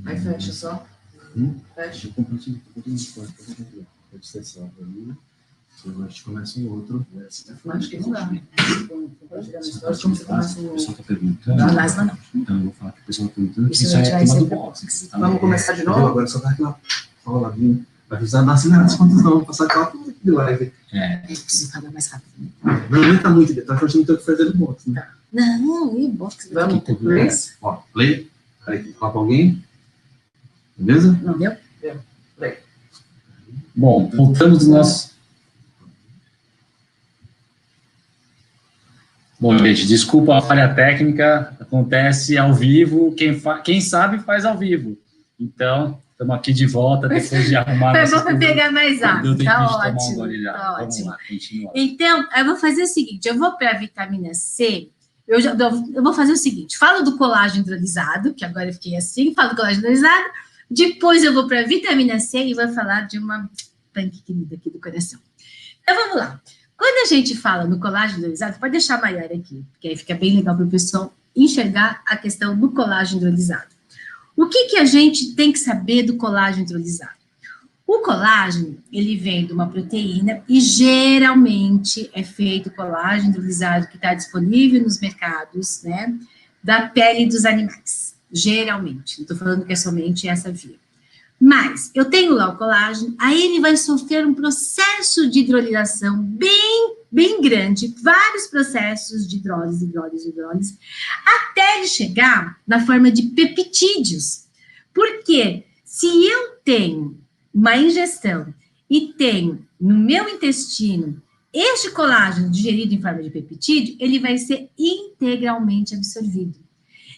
Aí fecha só. Fecha. Pode ser só. A gente começa um outro. Acho que não dá. O pessoal está perguntando. Não. Então, eu vou falar que o pessoal está perguntando. Isso é tema do box. Vamos começar de novo? Agora só tá aqui na fala, viu? Vai precisar dar assim nas contas, não. Vou passar aquela tudo aqui de live. Preciso falar mais rápido. Não aumenta muito, então a gente não tem o que fazer no box, né? Não, e box. Vamos, play. Ó, play. Peraí, fala com alguém. Beleza? Não deu? Deu. Play. Bom, voltamos do nosso... Bom, gente, desculpa a falha técnica, acontece ao vivo, quem sabe faz ao vivo. Então, estamos aqui de volta, depois de arrumar... Foi bom para pegar mais água, tá ótimo. Vamos lá, continua. Então, eu vou fazer o seguinte, eu vou para a vitamina C, eu vou fazer o seguinte, falo do colágeno hidrolisado, que agora eu fiquei assim, falo do colágeno hidrolisado, depois eu vou para a vitamina C e vou falar de uma punk querida aqui do coração. Então, vamos lá. Quando a gente fala no colágeno hidrolisado, pode deixar maior aqui, porque aí fica bem legal para o pessoal enxergar a questão do colágeno hidrolisado. O que a gente tem que saber do colágeno hidrolisado? O colágeno, ele vem de uma proteína e geralmente é feito colágeno hidrolisado que está disponível nos mercados, né, da pele dos animais, geralmente. Não estou falando que é somente essa via. Mas eu tenho lá o colágeno, aí ele vai sofrer um processo de hidrolisação bem grande, vários processos de hidrólise, até ele chegar na forma de peptídeos. Porque se eu tenho uma ingestão e tenho no meu intestino este colágeno digerido em forma de peptídeo, ele vai ser integralmente absorvido.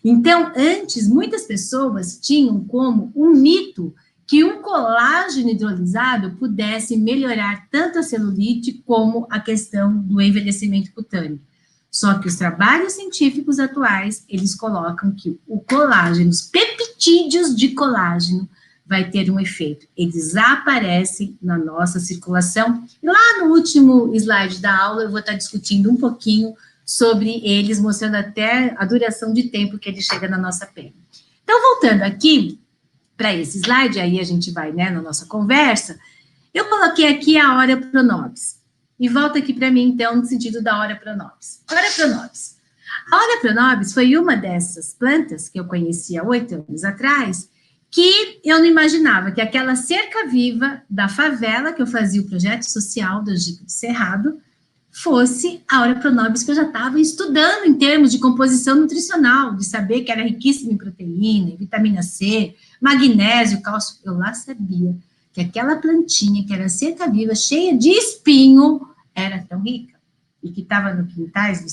Então, antes, muitas pessoas tinham como um mito que um colágeno hidrolisado pudesse melhorar tanto a celulite como a questão do envelhecimento cutâneo. Só que os trabalhos científicos atuais, eles colocam que o colágeno, os peptídeos de colágeno, vai ter um efeito. Eles aparecem na nossa circulação. E lá no último slide da aula, eu vou estar discutindo um pouquinho sobre eles, mostrando até a duração de tempo que ele chega na nossa pele. Então, voltando aqui para esse slide, aí a gente vai, né, na nossa conversa, eu coloquei aqui a Ora pronobis. E volta aqui para mim, então, no sentido da Ora pronobis. Ora pronobis. A Ora pronobis foi uma dessas plantas que eu conheci há 8 anos atrás, que eu não imaginava que aquela cerca viva da favela, que eu fazia o projeto social do Angico do Cerrado, fosse a Ora pronobis que eu já estava estudando em termos de composição nutricional, de saber que era riquíssima em proteína, em vitamina C, magnésio, cálcio. Eu lá sabia que aquela plantinha, que era cerca viva, cheia de espinho, era tão rica, e que estava nos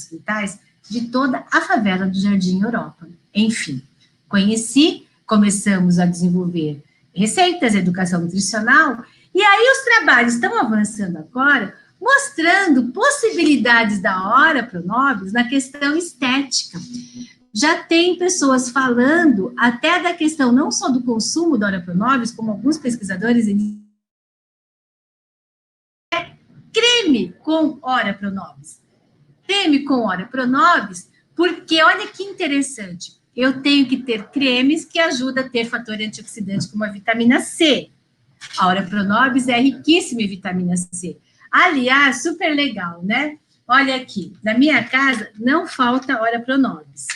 quintais de toda a favela do Jardim Europa. Enfim, conheci, começamos a desenvolver receitas, educação nutricional, e aí os trabalhos estão avançando agora, mostrando possibilidades da Ora pronobis na questão estética. Já tem pessoas falando até da questão não só do consumo da Ora pronobis, como alguns pesquisadores, creme com Ora pronobis. Creme com Ora pronobis, porque olha que interessante, eu tenho que ter cremes que ajudam a ter fator antioxidante como a vitamina C. A Ora pronobis é riquíssima em vitamina C. Aliás, super legal, né? Olha aqui, na minha casa não falta Ora pronobis.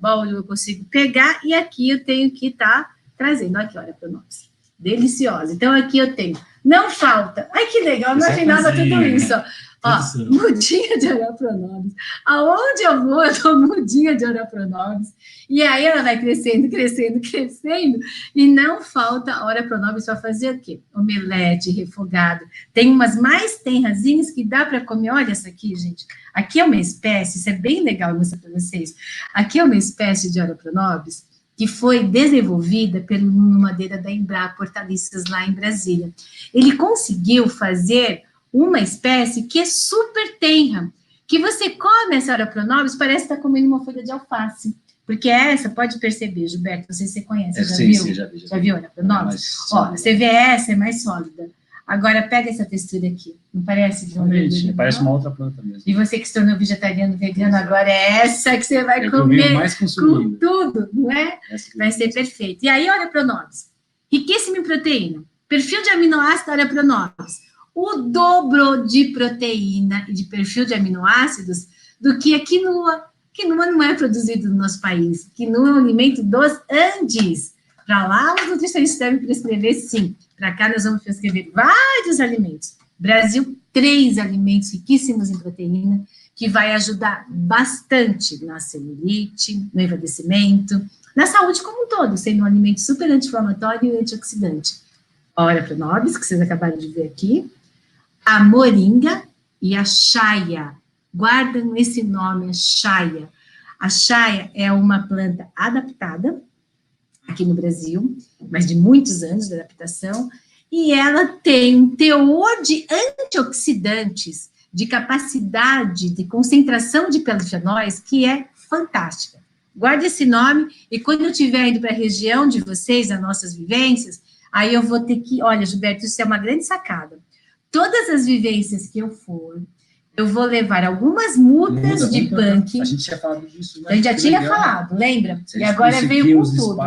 Bom, eu consigo pegar e aqui eu tenho que estar trazendo. Aqui, Ora pronobis. Deliciosa. Então, aqui eu tenho. Não falta. Ai, que legal, não imaginava tudo isso. Ó, mudinha de Ora pronobis. Aonde eu vou, eu dou mudinha de Ora pronobis. E aí ela vai crescendo, crescendo, crescendo. E não falta Ora pronobis para fazer o quê? Omelete, refogado. Tem umas mais tenrazinhas que dá para comer. Olha essa aqui, gente. Aqui é uma espécie, isso é bem legal mostrar para vocês. Aqui é uma espécie de Ora pronobis que foi desenvolvida pelo Nuno Madeira da Embrapa Hortaliças lá em Brasília. Ele conseguiu fazer uma espécie que é super tenra, que você come essa Ora pronobis, parece estar comendo uma folha de alface, porque essa, pode perceber, Gilberto, não sei se você conhece, já viu? Sim, já vi Ora pronobis? Ó, você vê essa, é mais sólida. Agora, pega essa textura aqui, não parece? Parece uma outra planta mesmo. E você que se tornou vegetariano, vegano, agora é essa que você vai comer mais com tudo, não é? Vai ser perfeito. E aí, Ora pronobis, riquíssimo em proteína, perfil de aminoácido Ora pronobis, o dobro de proteína e de perfil de aminoácidos do que a quinoa. Quinoa não é produzido no nosso país. Quinoa é um alimento dos Andes. Para lá, os nutricionistas devem prescrever, sim. Para cá, nós vamos prescrever vários alimentos. Brasil, 3 alimentos riquíssimos em proteína, que vai ajudar bastante na celulite, no envelhecimento, na saúde como um todo, sendo um alimento super anti-inflamatório e antioxidante. Ora pronobis, que vocês acabaram de ver aqui, a moringa e a chaia. Guardam esse nome, a chaia. A chaia é uma planta adaptada aqui no Brasil, mas de muitos anos de adaptação, e ela tem um teor de antioxidantes, de capacidade de concentração de polifenóis, que é fantástica. Guarde esse nome, e quando eu estiver indo para a região de vocês, as nossas vivências, aí eu vou ter que... Olha, Gilberto, isso é uma grande sacada. Todas as vivências que eu for, eu vou levar algumas mudas de punk. A gente tinha falado disso. A gente já tinha falado, lembra? E agora veio com tudo.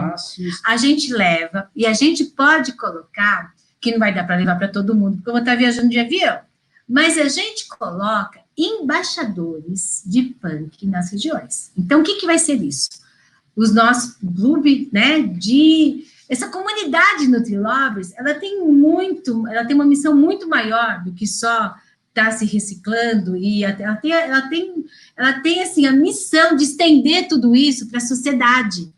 A gente leva, e a gente pode colocar, que não vai dar para levar para todo mundo, porque eu vou estar viajando de avião, mas a gente coloca embaixadores de punk nas regiões. Então, o que vai ser isso? Os nossos clubes, né, essa comunidade Nutrilovers, ela tem uma missão muito maior do que só estar se reciclando, e ela tem assim, a missão de estender tudo isso para a sociedade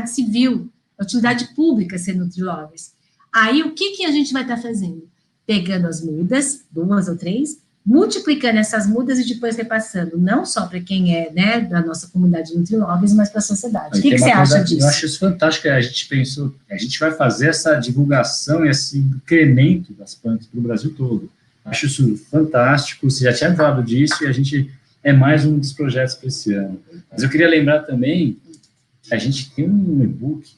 civil, a utilidade pública ser Nutrilovers. Aí, o que a gente vai estar fazendo? Pegando as mudas, 2 ou 3, multiplicando essas mudas e depois repassando, não só para quem é, né, da nossa comunidade Nutri-Móveis, mas para a sociedade. O que você acha disso? Eu acho isso fantástico. A gente pensou, a gente vai fazer essa divulgação e esse incremento das plantas para o Brasil todo. Acho isso fantástico. Você já tinha falado disso e a gente é mais um dos projetos para esse ano. Mas eu queria lembrar também que a gente tem um e-book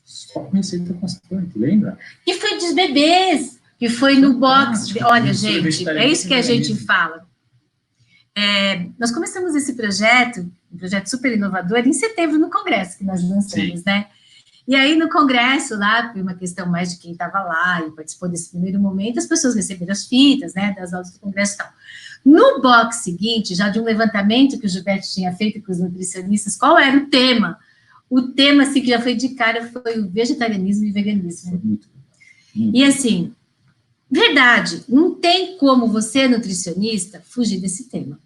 só com receita com as plantas, lembra? Que foi dos bebês, que foi no box. Olha, gente, é isso que a gente fala. Nós começamos esse projeto, um projeto super inovador, em setembro, no congresso que nós lançamos, né? E aí, no congresso, lá, foi uma questão mais de quem estava lá e participou desse primeiro momento, as pessoas receberam as fitas, né, das aulas do congresso e tal. No box seguinte, já de um levantamento que o Gilberto tinha feito com os nutricionistas, qual era o tema? O tema, assim, que já foi de cara, foi o vegetarianismo e veganismo. Muito. E, assim, verdade, não tem como você, nutricionista, fugir desse tema.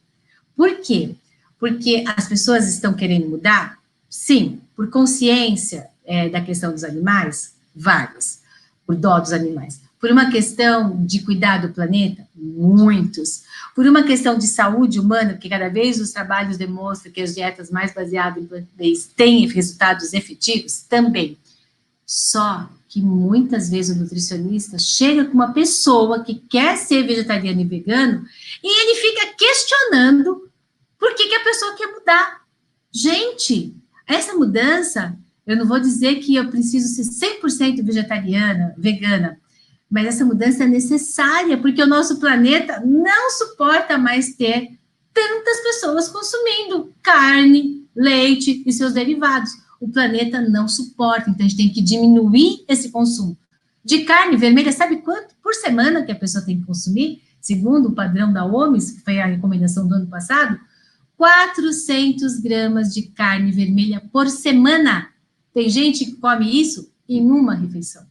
Por quê? Porque as pessoas estão querendo mudar? Sim, por consciência da questão dos animais, vários, por dó dos animais. Por uma questão de cuidar do planeta, muitos. Por uma questão de saúde humana, porque cada vez os trabalhos demonstram que as dietas mais baseadas em plant-based têm resultados efetivos, também. Só que muitas vezes o nutricionista chega com uma pessoa que quer ser vegetariano e vegano e ele fica questionando por que a pessoa quer mudar. Gente, essa mudança, eu não vou dizer que eu preciso ser 100% vegetariana, vegana, mas essa mudança é necessária, porque o nosso planeta não suporta mais ter tantas pessoas consumindo carne, leite e seus derivados. O planeta não suporta, então a gente tem que diminuir esse consumo. De carne vermelha, sabe quanto por semana que a pessoa tem que consumir? Segundo o padrão da OMS, que foi a recomendação do ano passado, 400 gramas de carne vermelha por semana. Tem gente que come isso em uma refeição.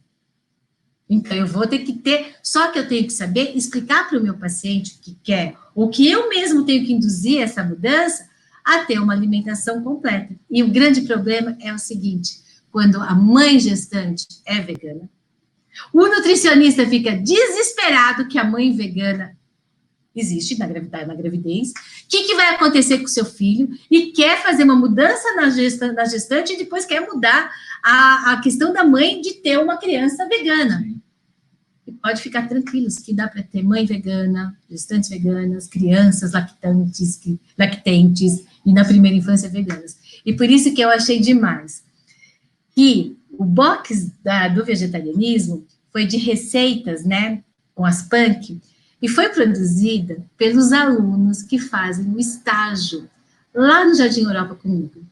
Então, eu vou ter que ter, só que eu tenho que saber explicar para o meu paciente o que quer, ou que eu mesmo tenho que induzir essa mudança a ter uma alimentação completa. E o grande problema é o seguinte, quando a mãe gestante é vegana, o nutricionista fica desesperado que a mãe vegana existe na gravidez, o que vai acontecer com o seu filho, e quer fazer uma mudança na gestante e depois quer mudar a questão da mãe de ter uma criança vegana. E pode ficar tranquilos que dá para ter mãe vegana, gestantes veganas, crianças lactentes e na primeira infância veganas. E por isso que eu achei demais que o box do vegetarianismo foi de receitas, né, com as punk, e foi produzida pelos alunos que fazem o estágio lá no Jardim Europa comigo.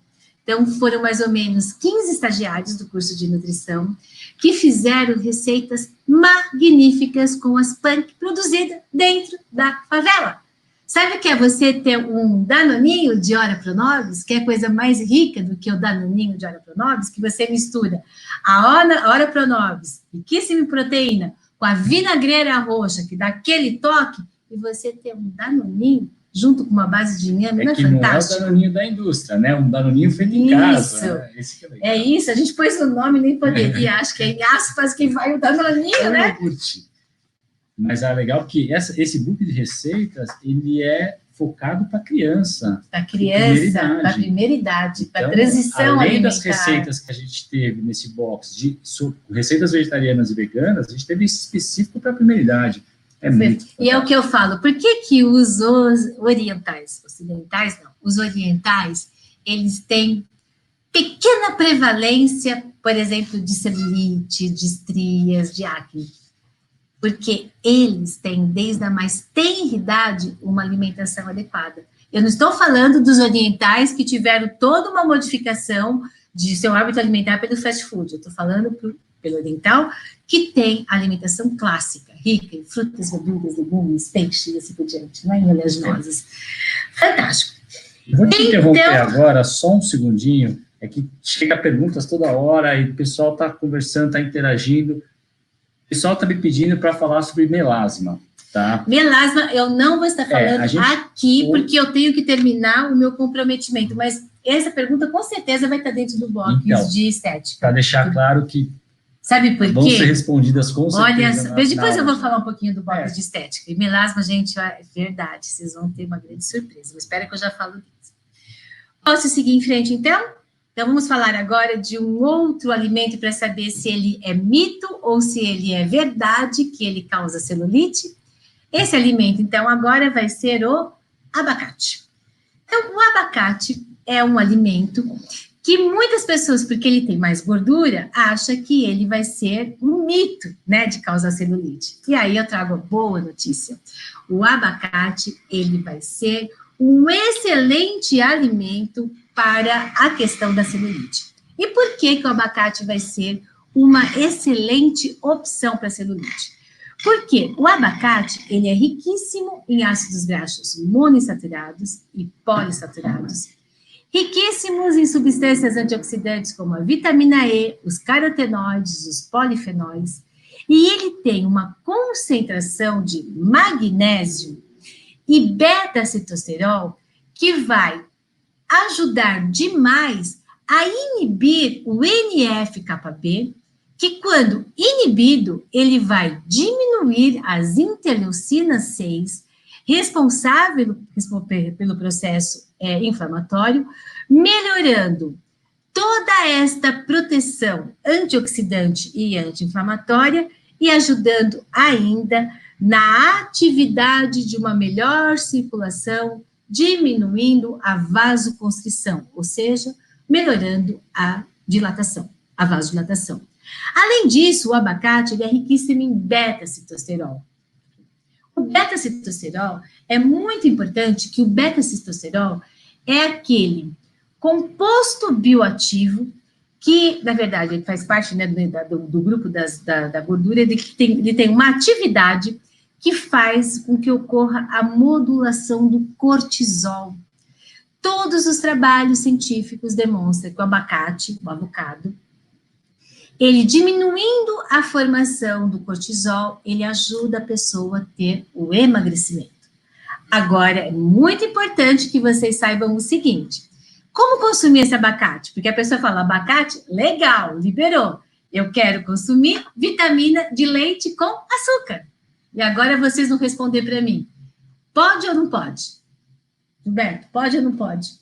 Então, foram mais ou menos 15 estagiários do curso de nutrição que fizeram receitas magníficas com as punk produzidas dentro da favela. Sabe o que é você ter um danoninho de Ora Pronobis, que é a coisa mais rica do que o danoninho de Ora Pronobis, que você mistura a Ora Pronobis, riquíssima em proteína, com a vinagreira roxa, que dá aquele toque, e você ter um danoninho junto com uma base de inhame, não é fantástico? Não é o danoninho da indústria, né? Um danoninho feito em casa. Né? Esse que é legal. É isso, a gente pôs o nome, nem poderia, acho que é em aspas que vai o danoninho, né? Mas é legal que esse book de receitas, ele é focado para criança. Para criança, para primeira idade, para então, transição além alimentar. Das receitas que a gente teve nesse box de receitas vegetarianas e veganas, a gente teve esse específico para a primeira idade. É muito e é o que eu falo, por que os orientais, ocidentais não, os orientais, eles têm pequena prevalência, por exemplo, de celulite, de estrias, de acne? Porque eles têm, desde a mais tenra idade, uma alimentação adequada. Eu não estou falando dos orientais que tiveram toda uma modificação de seu hábito alimentar pelo fast food, eu estou falando pelo oriental, que tem alimentação clássica, rica em frutas, verduras, legumes, peixes, assim por diante, não é? Em oleaginosas. Fantástico. Vou te interromper agora, só um segundinho, é que chega perguntas toda hora e o pessoal está conversando, está interagindo. O pessoal está me pedindo para falar sobre melasma, tá? Melasma, eu não vou estar falando aqui, porque eu tenho que terminar o meu comprometimento, mas essa pergunta com certeza vai estar dentro do box de estética. Para deixar claro que Sabe por quê? Vão ser respondidas com certeza. Olha, depois eu vou falar um pouquinho do bloco de estética. E melasma, gente, é verdade, vocês vão ter uma grande surpresa. Eu espero que eu já falo disso. Posso seguir em frente, então? Então, vamos falar agora de um outro alimento para saber se ele é mito ou se ele é verdade que ele causa celulite. Esse alimento, então, agora vai ser o abacate. Então, o abacate é um alimento que muitas pessoas, porque ele tem mais gordura, acham que ele vai ser um mito, né, de causar celulite. E aí eu trago a boa notícia. O abacate, ele vai ser um excelente alimento para a questão da celulite. E por que o abacate vai ser uma excelente opção para celulite? Porque o abacate, ele é riquíssimo em ácidos graxos monoinsaturados e polissaturados, riquíssimos em substâncias antioxidantes como a vitamina E, os carotenoides, os polifenóis, e ele tem uma concentração de magnésio e beta-citosterol que vai ajudar demais a inibir o NF-κB, que quando inibido, ele vai diminuir as interleucinas 6, responsável pelo processo inflamatório, melhorando toda esta proteção antioxidante e anti-inflamatória e ajudando ainda na atividade de uma melhor circulação, diminuindo a vasoconstrição, ou seja, melhorando a dilatação, a vasodilatação. Além disso, o abacate ele é riquíssimo em beta-citosterol. O beta-citosterol é muito importante, que o beta-citosterol é aquele composto bioativo que, na verdade, ele faz parte, né, do grupo da gordura, ele tem uma atividade que faz com que ocorra a modulação do cortisol. Todos os trabalhos científicos demonstram que o abacate, o avocado, ele diminuindo a formação do cortisol, ele ajuda a pessoa a ter o emagrecimento. Agora, é muito importante que vocês saibam o seguinte: como consumir esse abacate? Porque a pessoa fala, abacate, legal, liberou. Eu quero consumir vitamina de leite com açúcar. E agora vocês vão responder para mim. Pode ou não pode? Gilberto, pode ou não pode?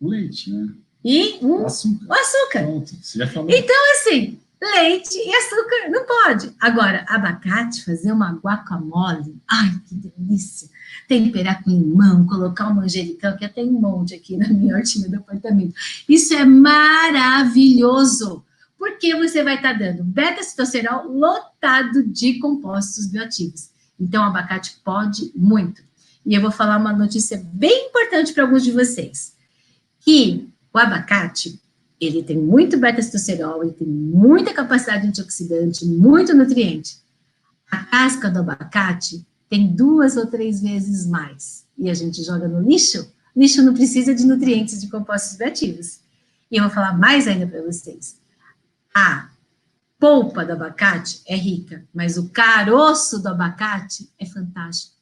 O leite, né? E o açúcar. Pronto, você já falou. Então, assim, leite e açúcar não pode. Agora, abacate, fazer uma guacamole, ai, que delícia. Temperar com limão, colocar um manjericão, que até tem um monte aqui na minha hortinha do apartamento. Isso é maravilhoso, porque você vai estar dando beta-citosterol lotado de compostos bioativos. Então, o abacate pode muito. E eu vou falar uma notícia bem importante para alguns de vocês, que o abacate, ele tem muito beta-citosterol, ele tem muita capacidade antioxidante, muito nutriente. A casca do abacate tem 2 ou 3 vezes mais. E a gente joga no lixo. Lixo não precisa de nutrientes de compostos bioativos. E eu vou falar mais ainda para vocês. A polpa do abacate é rica, mas o caroço do abacate é fantástico.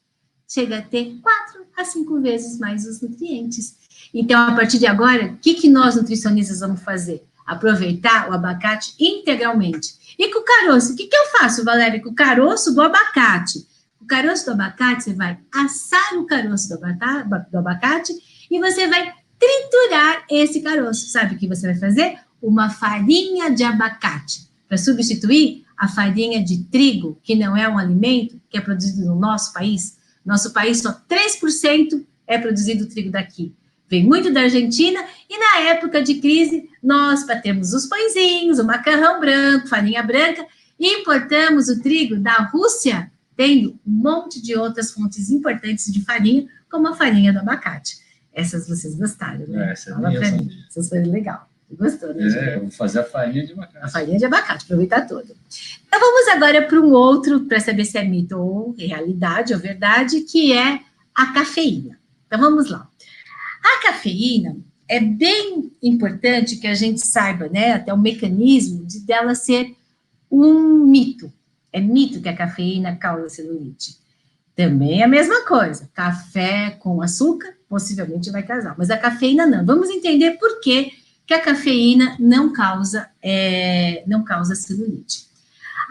Chega a ter 4 a 5 vezes mais os nutrientes. Então, a partir de agora, o que nós nutricionistas vamos fazer? Aproveitar o abacate integralmente. E com o caroço, o que eu faço, Valéria, com o caroço do abacate? O caroço do abacate, você vai assar o caroço do abacate e você vai triturar esse caroço. Sabe o que você vai fazer? Uma farinha de abacate, para substituir a farinha de trigo, que não é um alimento que é produzido no nosso país. Nosso país, só 3% é produzido trigo daqui. Vem muito da Argentina, e na época de crise, nós, para termos os pãezinhos, o macarrão branco, farinha branca, importamos o trigo da Rússia, tendo um monte de outras fontes importantes de farinha, como a farinha do abacate. Essas vocês gostaram, né? Essa é essas foi legal. Gostou, né? Vou fazer a farinha de abacate. A farinha de abacate, aproveitar todo. Então, vamos agora para um outro, para saber se é mito ou realidade ou verdade, que é a cafeína. Então, vamos lá. A cafeína é bem importante que a gente saiba, né, até o mecanismo dela ser um mito. É mito que a cafeína causa celulite. Também é a mesma coisa. Café com açúcar possivelmente vai causar, mas a cafeína não. Vamos entender por que que a cafeína não causa celulite.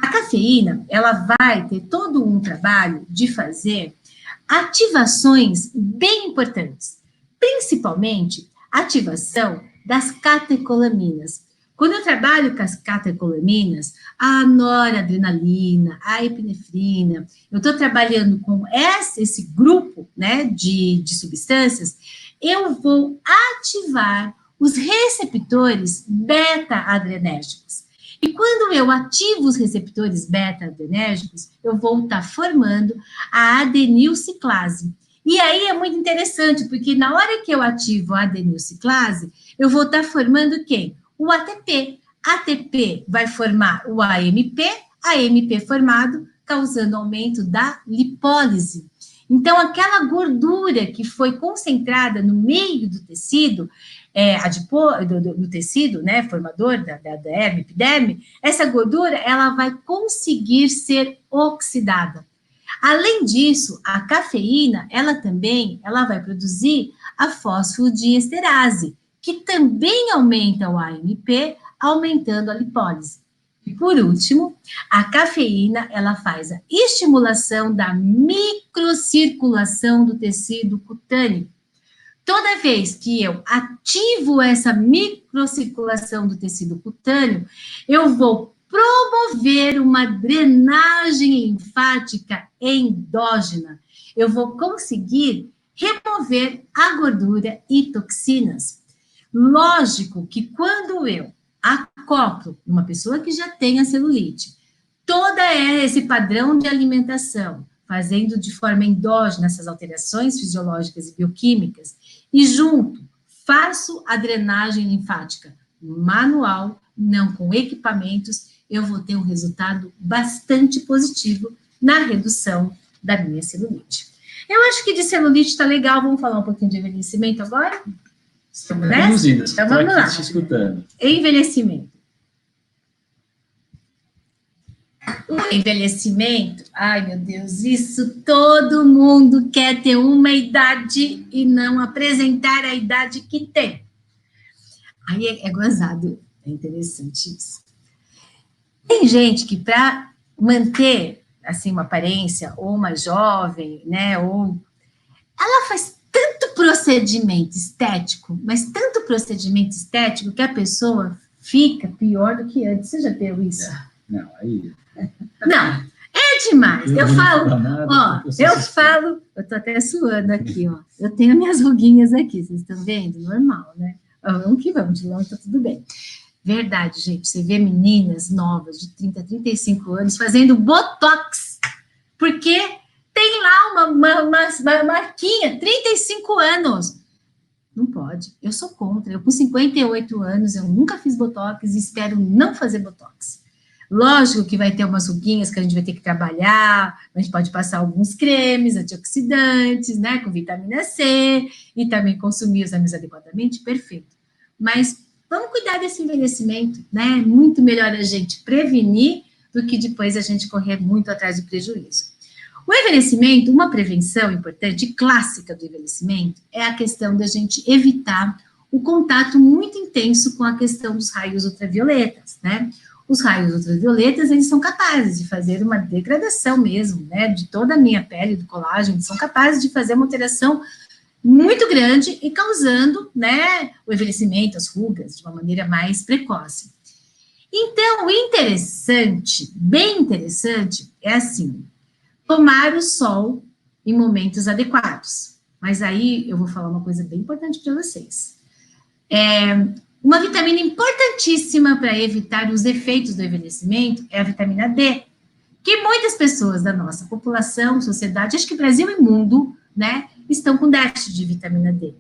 A cafeína, ela vai ter todo um trabalho de fazer ativações bem importantes, principalmente ativação das catecolaminas. Quando eu trabalho com as catecolaminas, a noradrenalina, a epinefrina, eu estou trabalhando com esse grupo, né, de substâncias, eu vou ativar os receptores beta-adrenérgicos. E quando eu ativo os receptores beta-adrenérgicos, eu vou estar formando a adenilciclase. E aí é muito interessante, porque na hora que eu ativo a adenilciclase, eu vou estar formando quem? O ATP. ATP vai formar o AMP formado, causando aumento da lipólise. Então, aquela gordura que foi concentrada no meio do tecido, do tecido, né, formador da derme, epiderme, essa gordura, ela vai conseguir ser oxidada. Além disso, a cafeína, ela vai produzir a fosfodiesterase, que também aumenta o AMP, aumentando a lipólise. E por último, a cafeína, ela faz a estimulação da microcirculação do tecido cutâneo. Toda vez que eu ativo essa microcirculação do tecido cutâneo, eu vou promover uma drenagem linfática endógena. Eu vou conseguir remover a gordura e toxinas. Lógico que quando eu acoplo uma pessoa que já tem a celulite, toda esse padrão de alimentação, fazendo de forma endógena essas alterações fisiológicas e bioquímicas, e junto, faço a drenagem linfática manual, não com equipamentos, eu vou ter um resultado bastante positivo na redução da minha celulite. Eu acho que de celulite está legal, vamos falar um pouquinho de envelhecimento agora? Estamos reduzindo, então vamos lá. Te escutando. Envelhecimento. O envelhecimento, ai meu Deus, isso todo mundo quer ter uma idade e não apresentar a idade que tem. Aí é gozado, é interessante isso. Tem gente que para manter assim uma aparência ou mais jovem, né, ou ela faz tanto procedimento estético, mas tanto procedimento estético que a pessoa fica pior do que antes. Você já viu isso? Não, aí... Não, é demais. Eu tô até suando aqui, ó. Eu tenho minhas ruguinhas aqui, vocês estão vendo? Normal, né? Vamos que vamos, de longe tá tudo bem. Verdade, gente, você vê meninas novas de 30, 35 anos fazendo botox, porque tem lá uma marquinha, 35 anos. Não pode, eu sou contra. Eu com 58 anos, eu nunca fiz botox e espero não fazer botox. Lógico que vai ter umas ruguinhas que a gente vai ter que trabalhar, a gente pode passar alguns cremes antioxidantes, né, com vitamina C, e também consumir os exames adequadamente, perfeito. Mas vamos cuidar desse envelhecimento, né, muito melhor a gente prevenir do que depois a gente correr muito atrás do prejuízo. O envelhecimento, uma prevenção importante, clássica do envelhecimento, é a questão da gente evitar o contato muito intenso com a questão dos raios ultravioletas, né? Os raios ultravioletas, eles são capazes de fazer uma degradação mesmo, né, de toda a minha pele, do colágeno, são capazes de fazer uma alteração muito grande e causando, né, o envelhecimento, as rugas, de uma maneira mais precoce. Então, o interessante, bem interessante, é assim, tomar o sol em momentos adequados. Mas aí, eu vou falar uma coisa bem importante para vocês. Uma vitamina importantíssima para evitar os efeitos do envelhecimento é a vitamina D, que muitas pessoas da nossa população, sociedade, acho que Brasil e mundo, né, estão com déficit de vitamina D.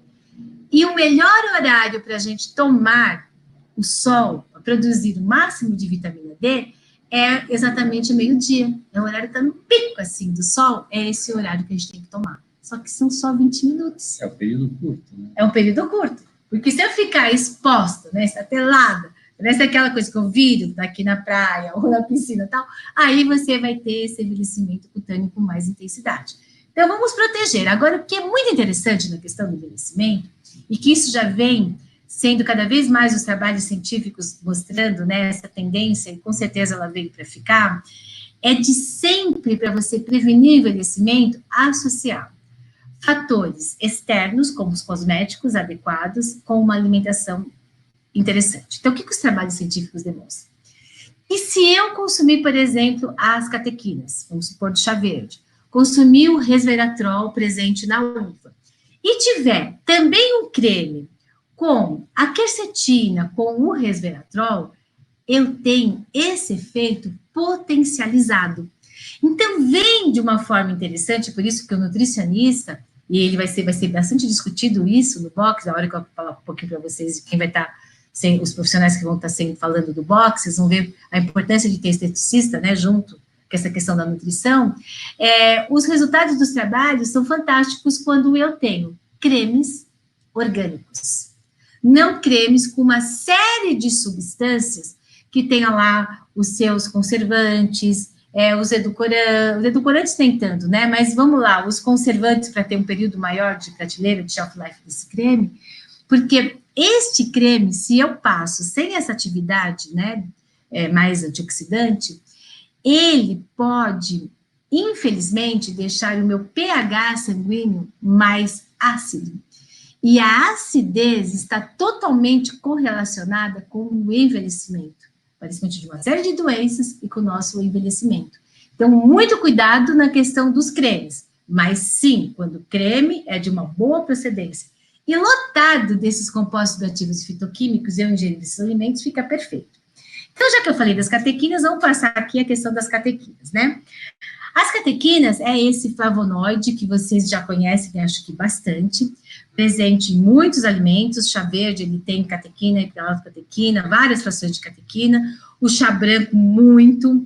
E o melhor horário para a gente tomar o sol, para produzir o máximo de vitamina D, é exatamente meio-dia. É o horário que está no pico, assim, do sol, é esse horário que a gente tem que tomar. Só que são só 20 minutos. É um período curto, né? É um período curto. Porque se eu ficar exposta, né, estatelada, parece aquela coisa que eu viro daqui na praia ou na piscina e tal, aí você vai ter esse envelhecimento cutâneo com mais intensidade. Então, vamos proteger. Agora, o que é muito interessante na questão do envelhecimento, e que isso já vem sendo cada vez mais os trabalhos científicos mostrando, né, essa tendência, e com certeza ela veio para ficar, é de sempre, para você prevenir o envelhecimento, associar fatores externos, como os cosméticos adequados, com uma alimentação interessante. Então, o que os trabalhos científicos demonstram? E se eu consumir, por exemplo, as catequinas, vamos supor do chá verde, consumir o resveratrol presente na uva, e tiver também um creme com a quercetina, com o resveratrol, eu tenho esse efeito potencializado. Então, vem de uma forma interessante, por isso que o nutricionista, e ele vai ser bastante discutido isso no box, a hora que eu falar um pouquinho para vocês de quem vai estar, os profissionais que vão estar falando do box, vocês vão ver a importância de ter esteticista, né, junto com essa questão da nutrição. Os resultados dos trabalhos são fantásticos quando eu tenho cremes orgânicos, não cremes com uma série de substâncias que tenham lá os seus conservantes, os edulcorantes nem tanto, né, mas vamos lá, os conservantes para ter um período maior de prateleira, de shelf life desse creme, porque este creme, se eu passo sem essa atividade, né, mais antioxidante, ele pode, infelizmente, deixar o meu pH sanguíneo mais ácido. E a acidez está totalmente correlacionada com o envelhecimento, aparecimento de uma série de doenças e com o nosso envelhecimento. Então, muito cuidado na questão dos cremes, mas sim, quando o creme é de uma boa procedência e lotado desses compostos ativos fitoquímicos, eu ingerir esses alimentos, fica perfeito. Então, já que eu falei das catequinas, vamos passar aqui a questão das catequinas, né? As catequinas é esse flavonoide que vocês já conhecem, acho que bastante, presente em muitos alimentos. Chá verde, ele tem catequina, hiperalfa-catequina, várias frações de catequina, o chá branco, muito,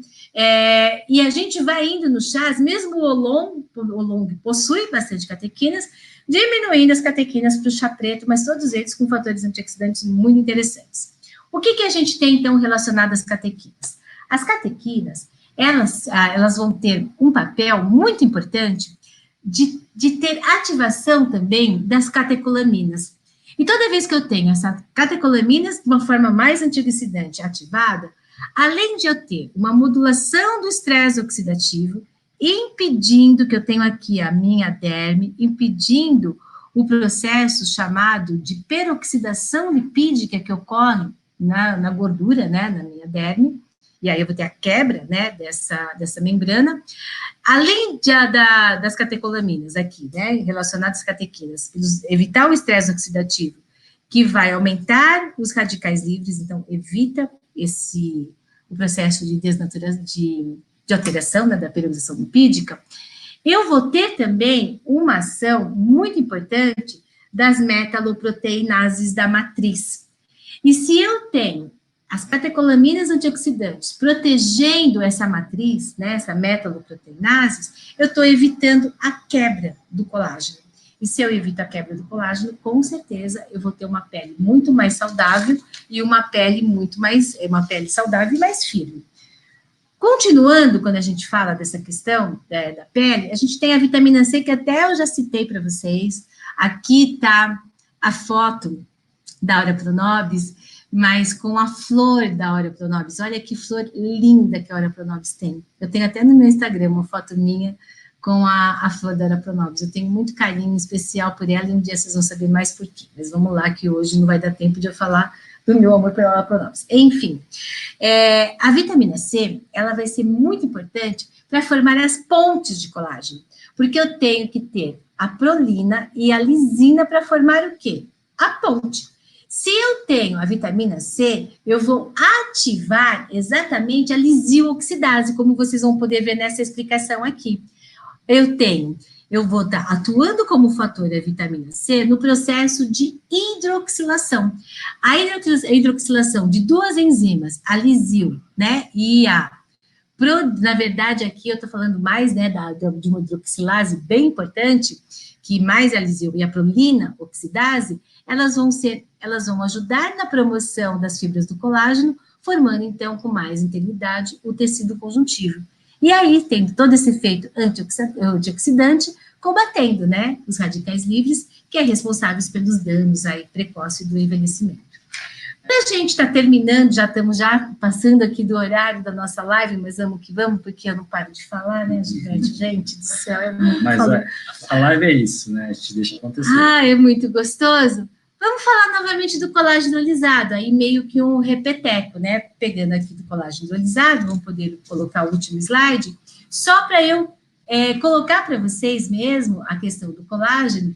e a gente vai indo nos chás, mesmo o oolong possui bastante catequinas, diminuindo as catequinas para o chá preto, mas todos eles com fatores antioxidantes muito interessantes. O que a gente tem, então, relacionado às catequinas? As catequinas, elas vão ter um papel muito importante de ter ativação também das catecolaminas. E toda vez que eu tenho essas catecolaminas de uma forma mais antioxidante ativada, além de eu ter uma modulação do estresse oxidativo, impedindo que eu tenho aqui a minha derme, impedindo o processo chamado de peroxidação lipídica que ocorre na gordura, né, na minha derme, e aí eu vou ter a quebra, né, dessa membrana, além das catecolaminas aqui, né, relacionadas às catequinas, evitar o estresse oxidativo, que vai aumentar os radicais livres, então evita o processo de alteração, né, da peroxidação lipídica. Eu vou ter também uma ação muito importante das metaloproteinases da matriz. E se eu tenho as catecolaminas antioxidantes protegendo essa matriz, né, essa metaloproteinases, eu estou evitando a quebra do colágeno. E se eu evito a quebra do colágeno, com certeza eu vou ter uma pele muito mais saudável e uma pele saudável e mais firme. Continuando, quando a gente fala dessa questão da pele, a gente tem a vitamina C, que até eu já citei para vocês. Aqui está a foto da Aurea Pronobis, mas com a flor da Aurea Pronobis. Olha que flor linda que a Aurea Pronobis tem. Eu tenho até no meu Instagram uma foto minha com a flor da Aurea Pronobis. Eu tenho muito carinho especial por ela e um dia vocês vão saber mais por quê. Mas vamos lá, que hoje não vai dar tempo de eu falar do meu amor pela Aurea Pronobis. Enfim, a vitamina C, ela vai ser muito importante para formar as pontes de colágeno, porque eu tenho que ter a prolina e a lisina para formar o quê? A ponte. Se eu tenho a vitamina C, eu vou ativar exatamente a lisil-oxidase, como vocês vão poder ver nessa explicação aqui. Eu vou estar atuando como fator da vitamina C no processo de hidroxilação. A hidroxilação de duas enzimas, a lisil, né, e na verdade aqui eu estou falando mais, né, de uma hidroxilase bem importante, que mais a lisil e a prolina oxidase, elas vão ajudar na promoção das fibras do colágeno, formando então com mais integridade o tecido conjuntivo. E aí, tendo todo esse efeito antioxidante, combatendo, né, os radicais livres, que é responsáveis pelos danos aí precoces do envelhecimento. A gente está terminando, já estamos passando aqui do horário da nossa live, mas vamos que vamos, porque eu não paro de falar, né, Gilberto? Gente do céu, Mas a live é isso, né? A gente deixa acontecer. Ah, é muito gostoso. Vamos falar novamente do colágeno hidrolisado, aí meio que um repeteco, né? Pegando aqui do colágeno hidrolisado, vamos poder colocar o último slide, só para eu colocar para vocês mesmo a questão do colágeno,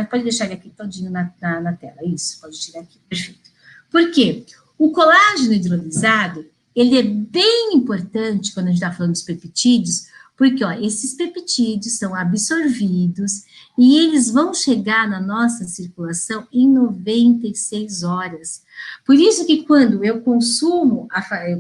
pode deixar ele aqui todinho na tela, isso, pode tirar aqui, perfeito. Por quê? O colágeno hidrolisado, ele é bem importante quando a gente está falando dos peptídeos, porque, ó, esses peptídeos são absorvidos e eles vão chegar na nossa circulação em 96 horas. Por isso que quando eu consumo,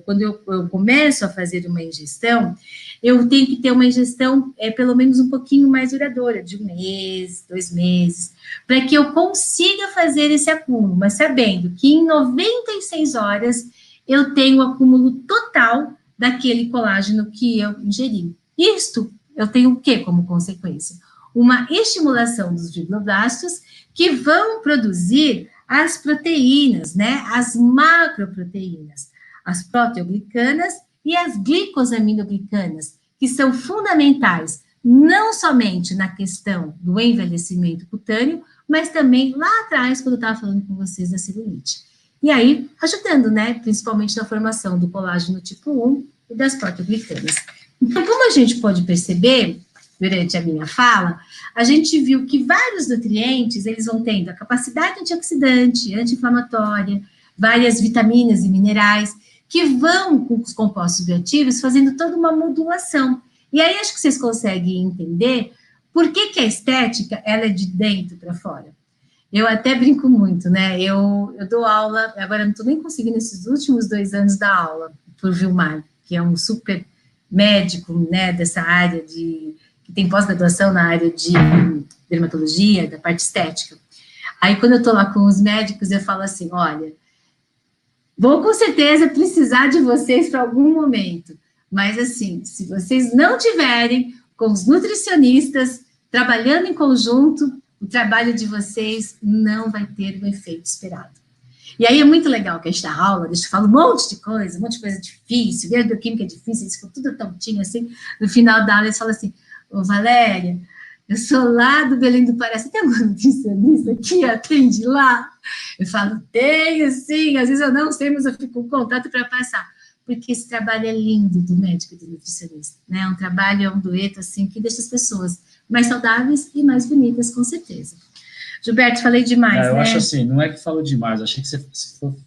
quando eu começo a fazer uma ingestão, eu tenho que ter uma ingestão pelo menos um pouquinho mais duradoura, de 1 mês, 2 meses, para que eu consiga fazer esse acúmulo, mas sabendo que em 96 horas eu tenho o acúmulo total daquele colágeno que eu ingeri. Isto eu tenho o que como consequência? Uma estimulação dos fibroblastos que vão produzir as proteínas, né? As macroproteínas, as proteoglicanas e as glicosaminoglicanas, que são fundamentais não somente na questão do envelhecimento cutâneo, mas também lá atrás, quando eu estava falando com vocês da celulite. E aí, ajudando, né? Principalmente na formação do colágeno tipo 1 e das proteoglicanas. Então, como a gente pode perceber, durante a minha fala, a gente viu que vários nutrientes, eles vão tendo a capacidade antioxidante, anti-inflamatória, várias vitaminas e minerais, que vão com os compostos bioativos fazendo toda uma modulação. E aí, acho que vocês conseguem entender por que a estética, ela é de dentro para fora. Eu até brinco muito, né? Eu dou aula, agora não estou nem conseguindo esses últimos 2 anos dar aula, por Vilmar, que é um super médico, né, dessa área que tem pós-graduação na área de dermatologia, da parte estética. Aí, quando eu estou lá com os médicos, eu falo assim, olha, vou com certeza precisar de vocês para algum momento, mas assim, se vocês não tiverem com os nutricionistas trabalhando em conjunto, o trabalho de vocês não vai ter o efeito esperado. E aí é muito legal que a gente dá aula, deixa eu falar um monte de coisa difícil, a bioquímica é difícil, eles ficam tudo tontinho assim, no final da aula eles falam assim, ô Valéria, eu sou lá do Belém do Pará, você tem alguma nutricionista que atende lá? Eu falo, tenho sim, às vezes eu não sei, mas eu fico com contato para passar, porque esse trabalho é lindo do médico e do nutricionista, né? É um trabalho, é um dueto assim, que deixa as pessoas mais saudáveis e mais bonitas, com certeza. Gilberto, falei demais, eu né? acho assim, não é que falou demais, achei que você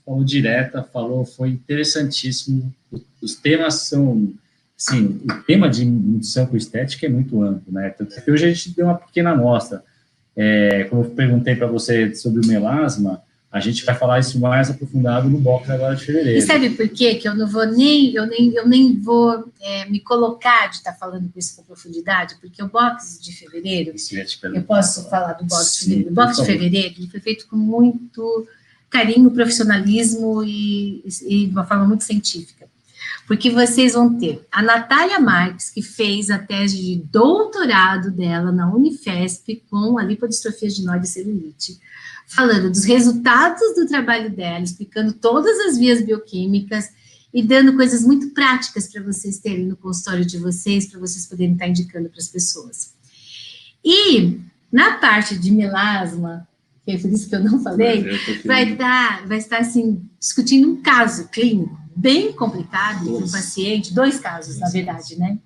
falou direta, foi interessantíssimo, os temas são, assim, o tema de nutrição com estética é muito amplo, né, tanto que hoje a gente deu uma pequena amostra, como eu perguntei para você sobre o melasma, a gente vai falar isso mais aprofundado no box agora de fevereiro. E sabe por quê? Que eu não vou nem vou me colocar de estar falando com isso com profundidade, porque o box de fevereiro, eu posso falar do box de fevereiro. O box de fevereiro ele foi feito com muito carinho, profissionalismo e de uma forma muito científica. Porque vocês vão ter a Natália Marques, que fez a tese de doutorado dela na Unifesp com a lipodistrofia adenoide e celulite, falando dos resultados do trabalho dela, explicando todas as vias bioquímicas e dando coisas muito práticas para vocês terem no consultório de vocês, para vocês poderem estar indicando para as pessoas. E na parte de melasma, que é por isso que eu não falei, vai estar assim, discutindo um caso clínico bem complicado para um paciente, 2 casos, na verdade, né?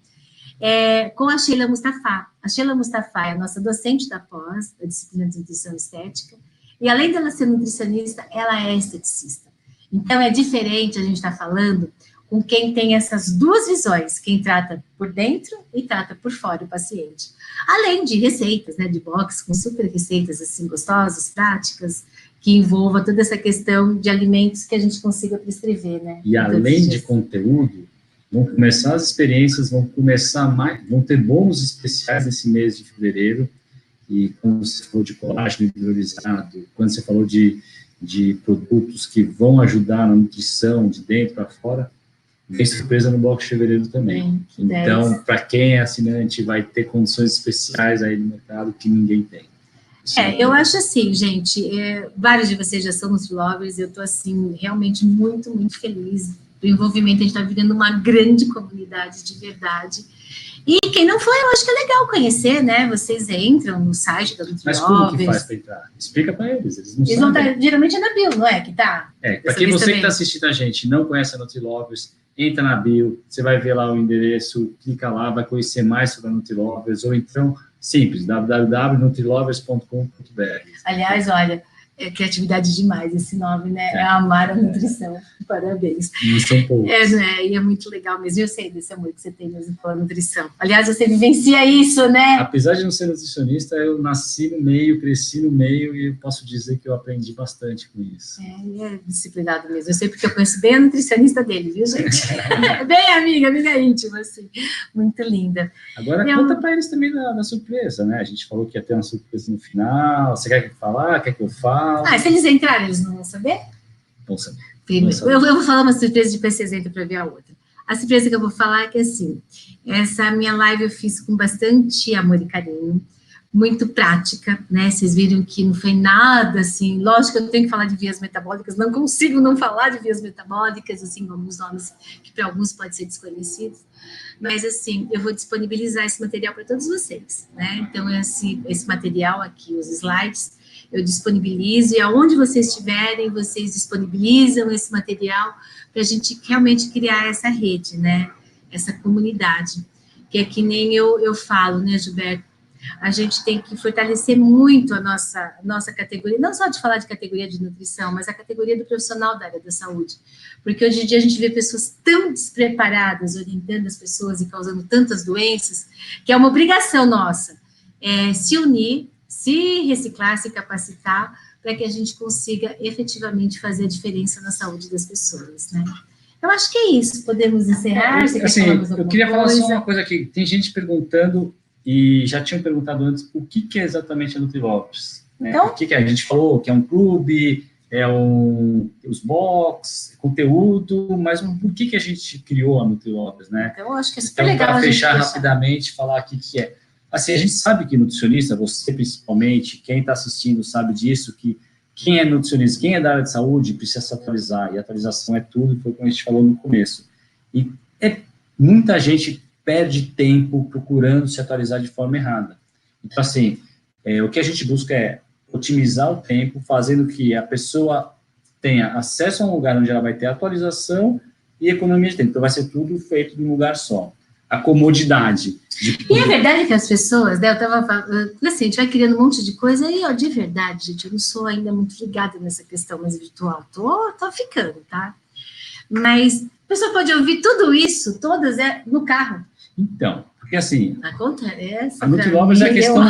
Com a Sheila Mustafa. A Sheila Mustafa é a nossa docente da pós, da disciplina de nutrição estética, e além dela ser nutricionista, ela é esteticista. Então, é diferente a gente estar falando com quem tem essas 2 visões, quem trata por dentro e trata por fora o paciente. Além de receitas, né, de box, com super receitas, assim, gostosas, práticas, que envolva toda essa questão de alimentos que a gente consiga prescrever, né? E além de conteúdo, vão começar as experiências, vão ter bônus especiais nesse mês de fevereiro, e quando você falou de colágeno hidrolisado, quando você falou de produtos que vão ajudar na nutrição de dentro para fora, Vem surpresa no bloco de fevereiro também. Então, para quem é assinante, vai ter condições especiais aí no mercado que ninguém tem. Eu acho assim, gente, vários de vocês já são Nutrilovers, eu estou, assim, realmente muito, muito feliz do envolvimento, a gente está vivendo uma grande comunidade de verdade. E quem não foi, eu acho que é legal conhecer, né? Vocês entram no site da Nutrilovers. Mas como que faz para entrar? Explica para eles, eles não sabem. Vão estar, geralmente é na bio, não é? Que tá? Para quem você que está assistindo a gente não conhece a Nutrilovers, entra na bio, você vai ver lá o endereço, clica lá, vai conhecer mais sobre a Nutrilovers, ou então, simples, www.nutrilovers.com.br. Aliás, olha, é criatividade demais esse nome, né? É amar a nutrição. Parabéns. Não são poucos. Né? E é muito legal mesmo. Eu sei desse amor que você tem mesmo pela nutrição. Aliás, você vivencia isso, né? Apesar de não ser nutricionista, eu nasci no meio, cresci no meio e posso dizer que eu aprendi bastante com isso. É disciplinado mesmo. Eu sei porque eu conheço bem a nutricionista dele, viu, gente? Bem amiga íntima, assim. Muito linda. Agora, conta para eles também da surpresa, né? A gente falou que ia ter uma surpresa no final. Você quer que eu falar? Quer que eu fale? Se eles entrarem, eles não vão saber? Vão saber. Eu vou falar uma surpresa de vocês entram para ver a outra. A surpresa que eu vou falar é que, assim, essa minha live eu fiz com bastante amor e carinho, muito prática, né? Vocês viram que não foi nada, assim, lógico que eu tenho que falar de vias metabólicas, não consigo não falar de vias metabólicas, assim, alguns nomes que para alguns podem ser desconhecidos, mas, assim, eu vou disponibilizar esse material para todos vocês, né? Então, esse material aqui, os slides, eu disponibilizo, e aonde vocês estiverem, vocês disponibilizam esse material para a gente realmente criar essa rede, né? Essa comunidade, que é que nem eu falo, né, Gilberto? A gente tem que fortalecer muito a nossa categoria, não só de falar de categoria de nutrição, mas a categoria do profissional da área da saúde, porque hoje em dia a gente vê pessoas tão despreparadas orientando as pessoas e causando tantas doenças, que é uma obrigação nossa se unir, se reciclar, se capacitar, para que a gente consiga efetivamente fazer a diferença na saúde das pessoas, né? Eu acho que é isso, podemos encerrar. Você assim, eu queria falar só uma coisa aqui, tem gente perguntando, e já tinham perguntado antes, o que é exatamente a Nutrilovers? Então, o que é? A gente falou que é um clube, os box, conteúdo, mas por que a gente criou a Nutrilovers, né? Então, eu acho que é super legal. Para fechar rapidamente, falar o que é. Assim, a gente sabe que nutricionista, você principalmente, quem está assistindo sabe disso, que quem é nutricionista, quem é da área de saúde, precisa se atualizar, e atualização é tudo, foi como a gente falou no começo. E muita gente perde tempo procurando se atualizar de forma errada. Então, assim, o que a gente busca é otimizar o tempo, fazendo que a pessoa tenha acesso a um lugar onde ela vai ter atualização e economia de tempo. Então, vai ser tudo feito num lugar só. A comodidade. E é verdade que as pessoas, né, eu estava falando, assim, a gente vai criando um monte de coisa, e, de verdade, gente, eu não sou ainda muito ligada nessa questão mais virtual, tô ficando, tá? Mas a pessoa pode ouvir tudo isso, todas, no carro. Então, porque assim, acontece. A Nutrilovers é a questão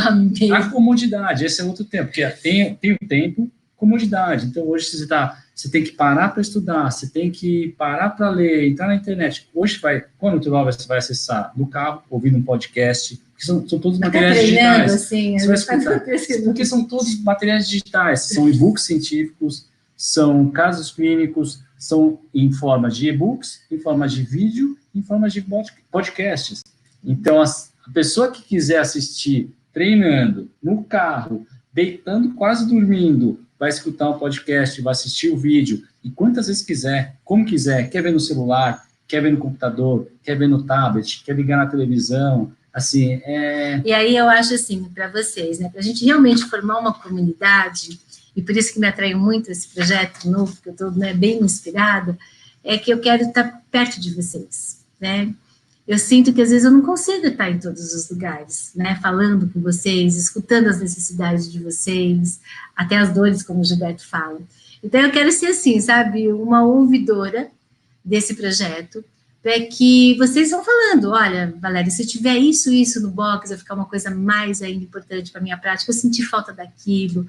da comodidade, esse é outro tempo, porque tem o tempo, comodidade. Então, hoje você tem que parar para estudar, você tem que parar para ler, entrar na internet. Hoje, com a Nutrilovers, você vai acessar no carro, ouvindo um podcast, que são todos materiais digitais. Assim, você vai escutar, porque são todos materiais digitais, são e-books científicos, são casos clínicos, são em forma de e-books, em forma de vídeo, em forma de podcasts. Então, a pessoa que quiser assistir treinando, no carro, deitando, quase dormindo, vai escutar um podcast, vai assistir o vídeo, e quantas vezes quiser, como quiser, quer ver no celular, quer ver no computador, quer ver no tablet, quer ligar na televisão, assim, E aí eu acho assim, para vocês, né, para a gente realmente formar uma comunidade, e por isso que me atraiu muito esse projeto novo, que eu estou, né, bem inspirada, é que eu quero estar perto de vocês, né? Eu sinto que às vezes eu não consigo estar em todos os lugares, né, falando com vocês, escutando as necessidades de vocês, até as dores, como o Gilberto fala. Então eu quero ser assim, sabe, uma ouvidora desse projeto, para que vocês vão falando, olha, Valéria, se tiver isso no box, vai ficar uma coisa mais ainda importante para a minha prática, eu senti falta daquilo,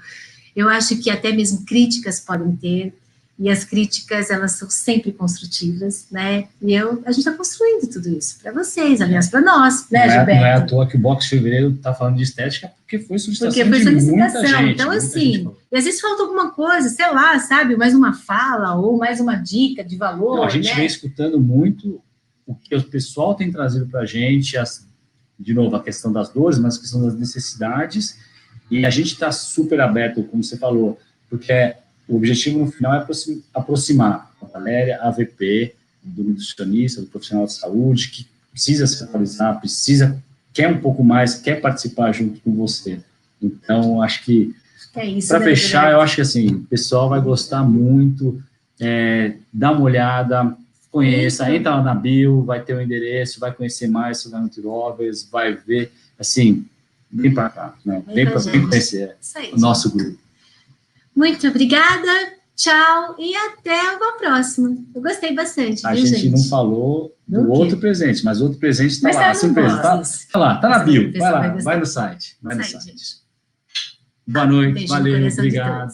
eu acho que até mesmo críticas podem ter, E as críticas, elas são sempre construtivas, né? E a gente está construindo tudo isso para vocês, aliás, para nós, né, Gilberto? Não é à toa que o Box Fevereiro está falando de estética, porque foi solicitação de muita gente. Então, assim, e às vezes falta alguma coisa, sei lá, sabe? Mais uma fala ou mais uma dica de valor, não, a gente vem escutando muito o que o pessoal tem trazido para a gente, de novo, a questão das dores, mas a questão das necessidades, e a gente está super aberto, como você falou, porque o objetivo no final é aproximar a Valéria, a AVP, do nutricionista, do profissional de saúde, que precisa se atualizar, quer um pouco mais, quer participar junto com você. Então, acho que, para fechar, eu acho que assim, o pessoal vai gostar muito, dá uma olhada, conheça, entra lá na bio, vai ter o endereço, vai conhecer mais sobre a Nutri-Lovers, vai ver, assim, vem para cá, né? Vem para conhecer o nosso grupo. Muito obrigada, tchau e até uma próxima. Eu gostei bastante, a gente não falou do outro presente, mas outro presente está lá, surpresa. Tá lá, tá na bio, vai lá, vai no site. Vai no site. Boa noite, valeu, obrigado.